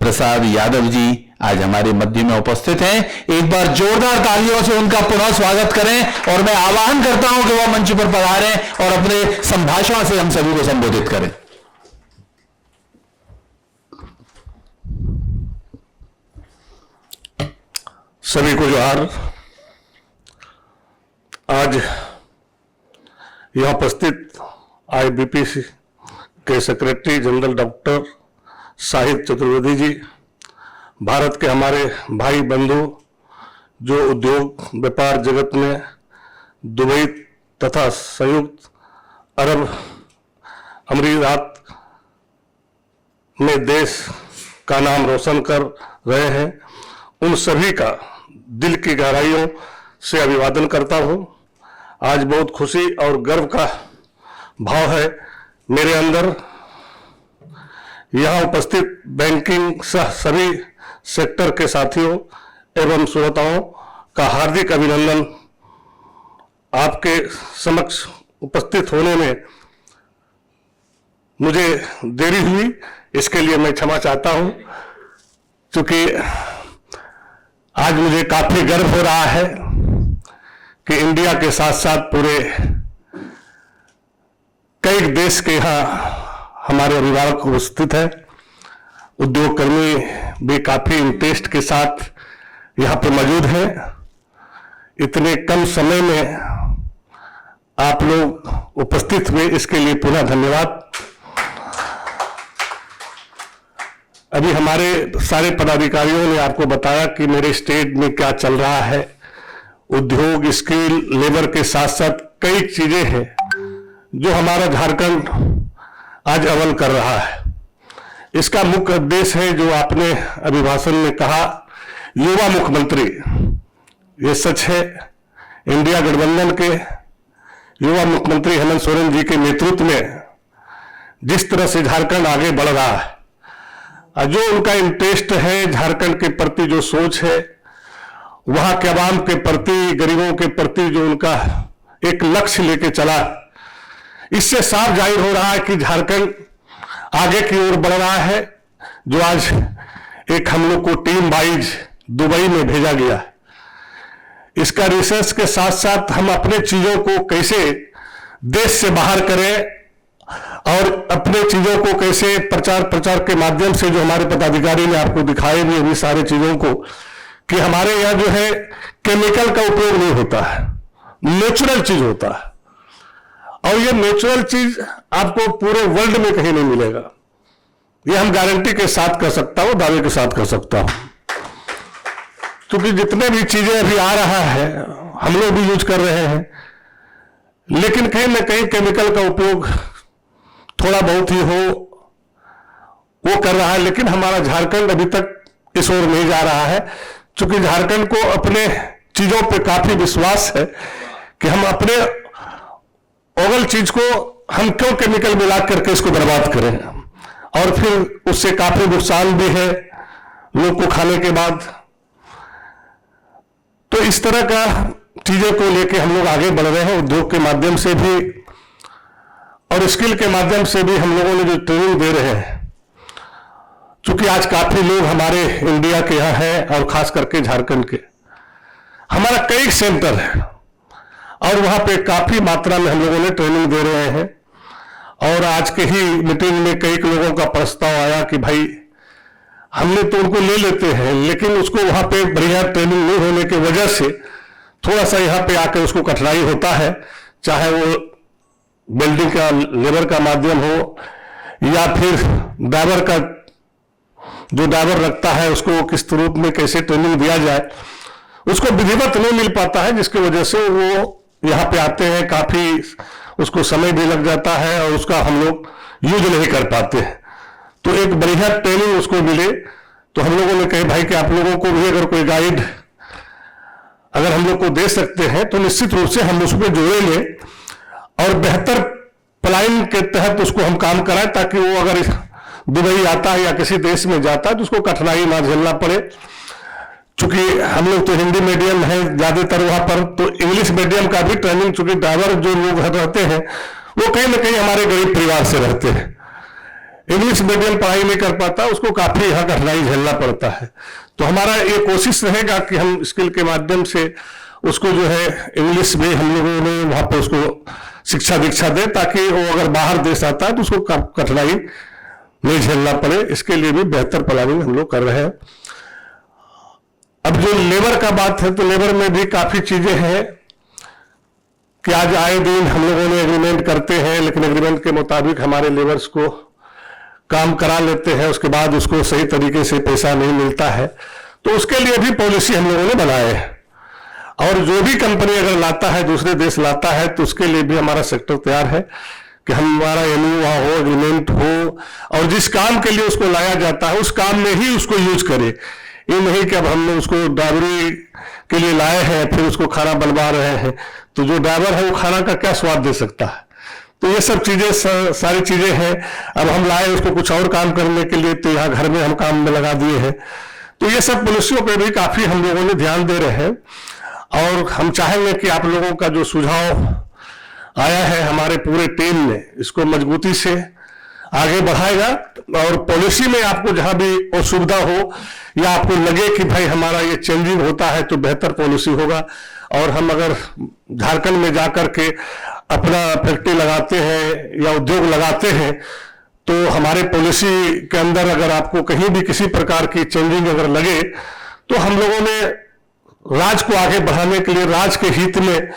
प्रसाद यादव जी आज हमारे मध्य में उपस्थित हैं। एक बार जोरदार तालियों से उनका पुनः स्वागत करें और मैं आह्वान करता हूं कि वह मंच पर पधारें और अपने संभाषण से हम सभी को संबोधित करें। सभी को जोहार। आज यहां उपस्थित आईबीपीसी के secretary general doctor Sahib Chaturvedi ji, Bharat के हमारे भाई बंधु जो उद्योग व्यापार जगत में दुबई तथा संयुक्त अरब अमीरात में देश का नाम रोशन कर रहे हैं, उन सभी का दिल की गहराइयों से अभिवादन करता हूं। आज बहुत खुशी और गर्व का भाव है मेरे अंदर। यहाँ उपस्थित बैंकिंग सह सभी सेक्टर के साथियों एवं श्रोताओं का हार्दिक अभिनंदन। आपके समक्ष उपस्थित होने में मुझे देरी हुई, इसके लिए मैं क्षमा चाहता हूं, क्योंकि आज मुझे काफी गर्व हो रहा है कि इंडिया के साथ साथ पूरे कई देश के यहाँ हमारे अभिभावक उपस्थित है। उद्योग कर्मी भी काफी इंटरेस्ट के साथ यहाँ पे मौजूद हैं। इतने कम समय में आप लोग उपस्थित हुए, इसके लिए पुनः धन्यवाद। अभी हमारे सारे पदाधिकारियों ने आपको बताया कि मेरे स्टेट में क्या चल रहा है। उद्योग, स्किल, लेबर के साथ साथ कई चीजें हैं जो हमारा झारखंड आज अमल कर रहा है। इसका मुख्य उद्देश्य है जो आपने अभिभाषण में कहा, युवा मुख्यमंत्री। ये सच है, इंडिया गठबंधन के युवा मुख्यमंत्री हेमंत सोरेन जी के नेतृत्व में जिस तरह से झारखंड आगे बढ़ रहा है, जो उनका इंटरेस्ट है, झारखंड के प्रति जो सोच है, वहां के आवाम के प्रति, गरीबों के प्रति जो उनका एक लक्ष्य लेके चला, इससे साफ जाहिर हो रहा है कि झारखंड आगे की ओर बढ़ रहा है। जो आज एक हम लोग को टीम वाइज दुबई में भेजा गया है, इसका रिसर्च के साथ साथ हम अपने चीजों को कैसे देश से बाहर करें और अपने चीजों को कैसे प्रचार के माध्यम से, जो हमारे पदाधिकारी ने आपको दिखाए भी अभी सारे चीजों को, कि हमारे यहाँ जो है केमिकल का उपयोग नहीं होता है, नेचुरल चीज होता है। और ये नेचुरल चीज आपको पूरे वर्ल्ड में कहीं नहीं मिलेगा। ये हम गारंटी के साथ कर सकता हूं, दावे के साथ कर सकता हूं, क्योंकि जितने भी चीजें अभी आ रहा है हम लोग भी यूज कर रहे हैं, लेकिन कहीं ना कहीं केमिकल का उपयोग थोड़ा बहुत ही हो वो कर रहा है। लेकिन हमारा झारखंड अभी तक इस ओर नहीं जा रहा है, क्योंकि झारखंड को अपने चीजों पे काफी विश्वास है कि हम अपने ओवल चीज को हम क्यों केमिकल मिला करके इसको बर्बाद करें, और फिर उससे काफी नुकसान भी है लोग को खाने के बाद। तो इस तरह का चीजों को लेके हम लोग आगे बढ़ रहे हैं, उद्योग के माध्यम से भी और स्किल के माध्यम से भी हम लोगों ने जो ट्रेनिंग दे रहे हैं। क्योंकि आज काफी लोग हमारे इंडिया के यहाँ हैं और खास करके झारखंड के, हमारा कई सेंटर है और वहां पे काफी मात्रा में हम लोगों ने ट्रेनिंग दे रहे हैं। और आज के ही मीटिंग में कई लोगों का प्रस्ताव आया कि भाई हमने तो उनको ले लेते हैं, लेकिन उसको वहां पे बढ़िया ट्रेनिंग नहीं होने की वजह से थोड़ा सा यहाँ पे आकर उसको कठिनाई होता है, चाहे वो बिल्डिंग का लेबर का माध्यम हो या फिर ड्राइवर का, जो ड्राइवर रखता है उसको किस रूप में कैसे ट्रेनिंग दिया जाए, उसको विधिवत नहीं मिल पाता है, जिसकी वजह से वो यहाँ पे आते हैं, काफी उसको समय भी लग जाता है और उसका हम लोग यूज नहीं कर पाते हैं। तो एक बढ़िया ट्रेनिंग उसको मिले तो हम लोगों ने कहे भाई कि आप लोगों को भी अगर कोई गाइड अगर हम लोग को दे सकते हैं तो निश्चित रूप से हम उसमें जोड़ेंगे और बेहतर प्लान के तहत उसको हम काम कराएं, ताकि वो अगर दुबई आता है या किसी देश में जाता है तो उसको कठिनाई ना झेलना पड़े। चूंकि हम लोग तो हिंदी मीडियम है ज्यादातर वहां पर, तो इंग्लिश मीडियम का भी ट्रेनिंग, चूंकि ड्राइवर जो लोग रहते हैं वो कहीं ना कहीं हमारे गरीब परिवार से रहते हैं, इंग्लिश मीडियम पढ़ाई नहीं कर पाता, उसको काफी यहाँ कठिनाई झेलना पड़ता है। तो हमारा ये कोशिश रहेगा कि हम स्किल के माध्यम से उसको जो है इंग्लिश में हम लोगों ने वहां पर उसको शिक्षा दीक्षा दे, ताकि वो अगर बाहर देश आता है तो उसको कठिनाई नहीं झेलना पड़े। इसके लिए भी बेहतर प्लानिंग हम लोग कर रहे हैं। अब जो लेबर का बात है, तो लेबर में भी काफी चीजें हैं कि आज आए दिन हम लोगों ने एग्रीमेंट करते हैं, लेकिन एग्रीमेंट के मुताबिक हमारे लेबर्स को काम करा लेते हैं, उसके बाद उसको सही तरीके से पैसा नहीं मिलता है। तो उसके लिए भी पॉलिसी हम लोगों ने बनाए है, और जो भी कंपनी अगर लाता है, दूसरे देश लाता है, तो उसके लिए भी हमारा सेक्टर तैयार है कि हमारा MOU वहां हो, एग्रीमेंट हो, और जिस काम के लिए उसको लाया जाता है उस काम में ही उसको यूज करे। ये नहीं कि अब हमने उसको ड्राइवरी के लिए लाए हैं फिर उसको खाना बनवा रहे हैं, तो जो ड्राइवर है वो खाना का क्या स्वाद दे सकता है। तो ये सब चीजें सारी चीजें हैं। अब हम लाए उसको कुछ और काम करने के लिए, तो यहाँ घर में हम काम में लगा दिए हैं। तो ये सब पॉलिसियों पे भी काफी हम लोगों ने ध्यान दे रहे हैं, और हम चाहेंगे कि आप लोगों का जो सुझाव आया है हमारे पूरे टीम ने इसको मजबूती से आगे बढ़ाएगा, और पॉलिसी में आपको जहां भी असुविधा हो या आपको लगे कि भाई हमारा ये चेंजिंग होता है तो बेहतर पॉलिसी होगा। और हम अगर झारखंड में जाकर के अपना फैक्ट्री लगाते हैं या उद्योग लगाते हैं, तो हमारे पॉलिसी के अंदर अगर आपको कहीं भी किसी प्रकार की चेंजिंग अगर लगे, तो हम लोगों ने राज्य को आगे बढ़ाने के लिए, राज्य के हित में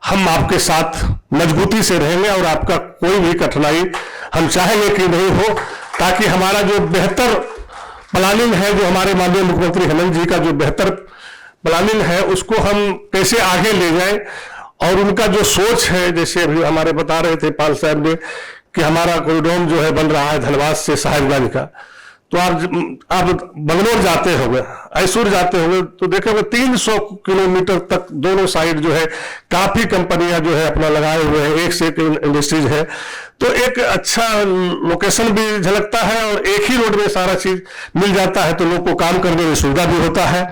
हम आपके साथ मजबूती से रहेंगे, और आपका कोई भी कठिनाई हम चाहेंगे कि नहीं हो, ताकि हमारा जो बेहतर प्लानिंग है, जो हमारे माननीय मुख्यमंत्री हेमंत जी का जो बेहतर प्लानिंग है, उसको हम कैसे आगे ले जाएं। और उनका जो सोच है, जैसे अभी हमारे बता रहे थे पाल साहब ने कि हमारा कॉरिडोर जो है बन रहा है धनबाद से साहिबगंज का, तो आप बंगलोर जाते होंगे, ऐसूर जाते होंगे, तो देखेंगे 300 किलोमीटर तक दोनों साइड जो है काफी कंपनियां जो है अपना लगाए हुए हैं, एक से एक इंडस्ट्रीज है। तो एक अच्छा लोकेशन भी झलकता है, और एक ही रोड में सारा चीज मिल जाता है, तो लोग को काम करने में सुविधा भी होता है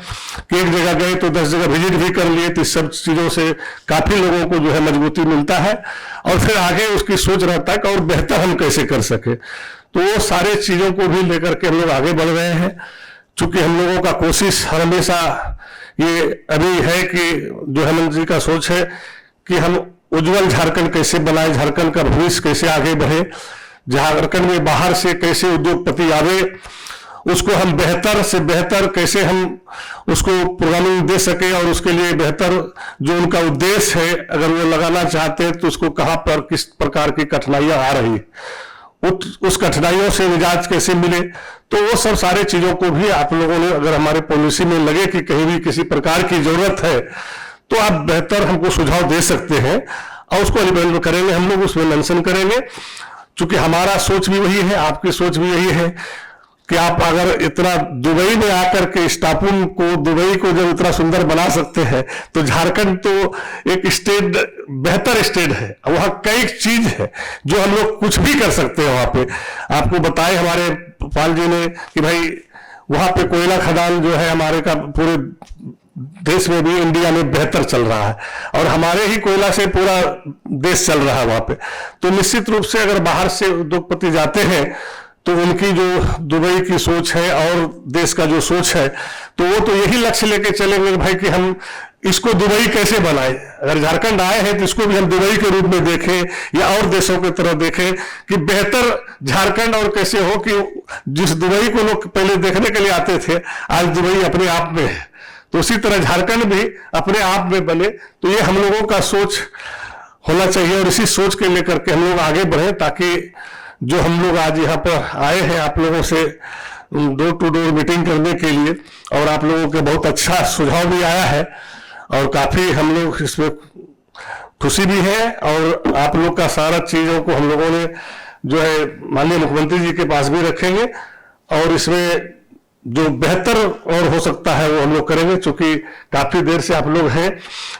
कि एक जगह गए तो 10 जगह विजिट भी कर लिए। तो इस सब चीजों से काफी लोगों को जो है मजबूती मिलता है, और फिर आगे उसकी सोच रहता है कि और बेहतर हम कैसे कर सके। तो वो सारे चीजों को भी लेकर के हम लोग आगे बढ़ रहे हैं। चूंकि हम लोगों का कोशिश हमेशा ये अभी है कि जो हेमंत जी का सोच है कि हम उज्जवल झारखंड कैसे बनाए, झारखंड का भविष्य कैसे आगे बढ़े, झारखंड में बाहर से कैसे उद्योगपति आवे, उसको हम बेहतर से बेहतर कैसे हम उसको प्रोग्रामिंग दे सके, और उसके लिए बेहतर जो उनका उद्देश्य है अगर वो लगाना चाहते हैं तो उसको कहाँ पर किस प्रकार की कठिनाइयां आ रही, उस कठिनाइयों से निजात कैसे मिले। तो वो सब सारे चीजों को भी आप लोगों ने अगर हमारे पॉलिसी में लगे कि कहीं भी किसी प्रकार की जरूरत है, तो आप बेहतर हमको सुझाव दे सकते हैं, और उसको इवेल्युएट करेंगे हम लोग, उसमें मेंशन करेंगे। चूंकि हमारा सोच भी वही है, आपकी सोच भी यही है कि आप अगर इतना दुबई में आकर के स्टापुन को, दुबई को जब इतना सुंदर बना सकते हैं, तो झारखंड तो एक स्टेट, बेहतर स्टेट है, वहां कई चीज है जो हम लोग कुछ भी कर सकते हैं। वहां पे आपको बताए हमारे पाल जी ने कि भाई वहां पे कोयला खदान जो है हमारे का पूरे देश में भी, इंडिया में बेहतर चल रहा है, और हमारे ही कोयला से पूरा देश चल रहा है वहां पे। तो निश्चित रूप से अगर बाहर से उद्योगपति जाते हैं तो उनकी जो दुबई की सोच है और देश का जो सोच है, तो वो तो यही लक्ष्य लेके चलेंगे भाई कि हम इसको दुबई कैसे बनाए। अगर झारखंड आए हैं तो इसको भी हम दुबई के रूप में देखें या और देशों की तरह देखें कि बेहतर झारखंड और कैसे हो, कि जिस दुबई को लोग पहले देखने के लिए आते थे आज दुबई अपने आप में है, तो उसी तरह झारखंड भी अपने आप में बने। तो ये हम लोगों का सोच होना चाहिए, और इसी सोच के लेकर के हम लोग आगे बढ़े, ताकि जो हम लोग आज यहाँ पर आए हैं आप लोगों से डोर टू डोर मीटिंग करने के लिए, और आप लोगों के बहुत अच्छा सुझाव भी आया है, और काफी हम लोग इसमें खुशी भी है। और आप लोग का सारा चीजों को हम लोगों ने जो है माननीय मुख्यमंत्री जी के पास भी रखेंगे, और इसमें जो बेहतर और हो सकता है वो हम लोग करेंगे, क्योंकि काफी देर से आप लोग हैं,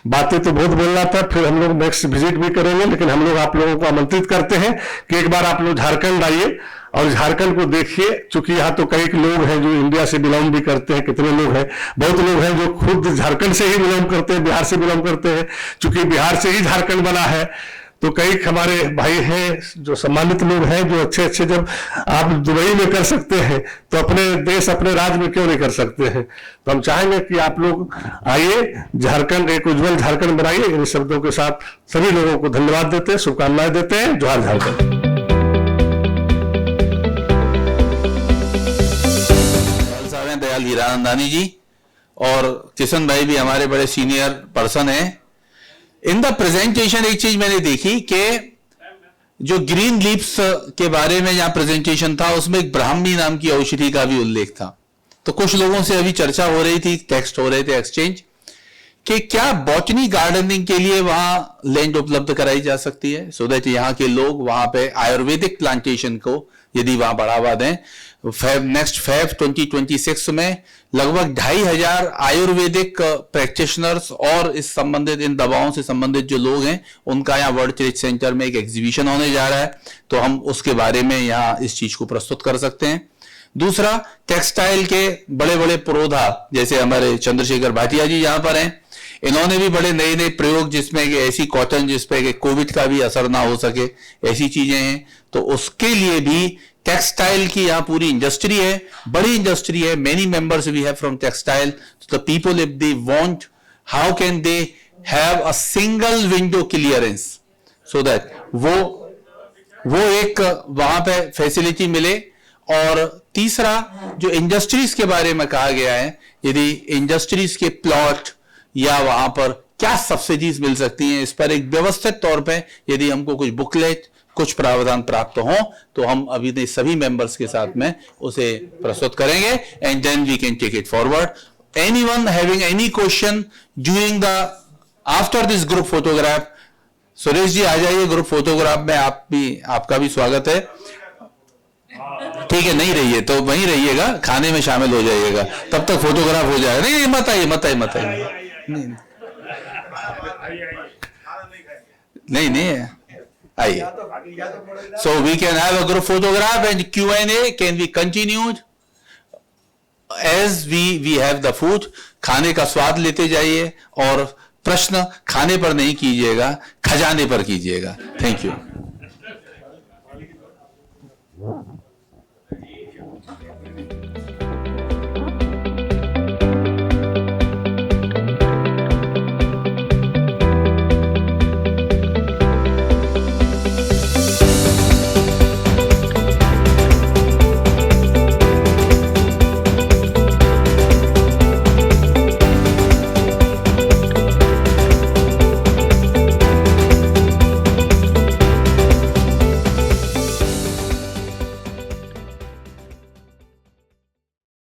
बातें तो बहुत बोल रहा था, फिर हम लोग नेक्स्ट विजिट भी करेंगे, लेकिन हम लोग आप लोगों को आमंत्रित करते हैं कि एक बार आप लोग झारखंड आइए और झारखंड को देखिए, क्योंकि यहाँ तो कई लोग हैं जो इंडिया से बिलोंग भी करते हैं, कितने लोग हैं, बहुत लोग हैं जो खुद झारखंड से ही बिलोंग करते हैं, बिहार से बिलोंग करते हैं, क्योंकि बिहार से ही झारखंड बना है। तो कई हमारे भाई हैं जो सम्मानित लोग हैं, जो अच्छे अच्छे, जब आप दुबई में कर सकते हैं तो अपने देश अपने राज्य में क्यों नहीं कर सकते हैं। तो हम चाहेंगे कि आप लोग आइए, झारखंड एक उज्जवल झारखंड बनाइए। इन शब्दों के साथ सभी लोगों को धन्यवाद देते हैं, शुभकामनाएं देते हैं। जोहार झारखंड। दयाल हीरानंदानी जी और किशन भाई भी हमारे बड़े सीनियर पर्सन हैं। इन द प्रेजेंटेशन एक चीज मैंने देखी कि जो ग्रीन लीव्स के बारे में जहां प्रेजेंटेशन था उसमें एक ब्राह्मी नाम की औषधि का भी उल्लेख था। तो कुछ लोगों से अभी चर्चा हो रही थी, टेक्स्ट हो रहे थे एक्सचेंज, कि क्या बॉटनी गार्डनिंग के लिए वहां लैंड उपलब्ध कराई जा सकती है, सो दैट यहाँ के लोग वहां पे आयुर्वेदिक प्लांटेशन को यदि वहां बढ़ावा दें। नेक्स्ट फेब 2026 में लगभग 2500 आयुर्वेदिक प्रैक्टिशनर्स और इस संबंधित इन दवाओं से संबंधित जो लोग हैं उनका यहाँ वर्ल्ड ट्रेड सेंटर में एक एग्जीबिशन होने जा रहा है, तो हम उसके बारे में यहाँ इस चीज को प्रस्तुत कर सकते हैं। दूसरा, टेक्सटाइल के बड़े बड़े पुरोधा जैसे हमारे चंद्रशेखर भाटिया जी यहाँ पर हैं, इन्होंने भी बड़े नए नए प्रयोग जिसमें कि ऐसी कॉटन जिसपे कि कोविड का भी असर ना हो सके, ऐसी चीजें हैं, तो उसके लिए भी टेक्सटाइल की यहाँ पूरी इंडस्ट्री है, बड़ी इंडस्ट्री है। Many members we have from textile. The people if they want, how can they have a single window clearance, so that वो एक वहां पे फैसिलिटी मिले। और तीसरा, जो इंडस्ट्रीज के बारे में कहा गया है, यदि इंडस्ट्रीज के प्लॉट या वहां पर क्या सब्सिडीज मिल सकती हैं, इस पर एक व्यवस्थित तौर पे यदि हमको कुछ बुकलेट, कुछ प्रावधान प्राप्त हो तो हम अभी सभी मेंबर्स के साथ में उसे प्रस्तुत करेंगे and then we can take it forward. Anyone having any question during the after this group photograph, Suresh ji आ जाइए ग्रुप फोटोग्राफ में, आपका भी स्वागत है। ठीक है, नहीं रहिए तो वहीं रहिएगा, खाने में शामिल हो जाइएगा, तब तक फोटोग्राफ हो जाएगा। नहीं मत आइए मत आइए मत आइए, नहीं आइए। So we can have a group photograph and Q&A can be continued as we have the food. खाने का स्वाद लेते जाइए और प्रश्न खाने पर नहीं कीजिएगा, खजाने पर कीजिएगा। Thank you.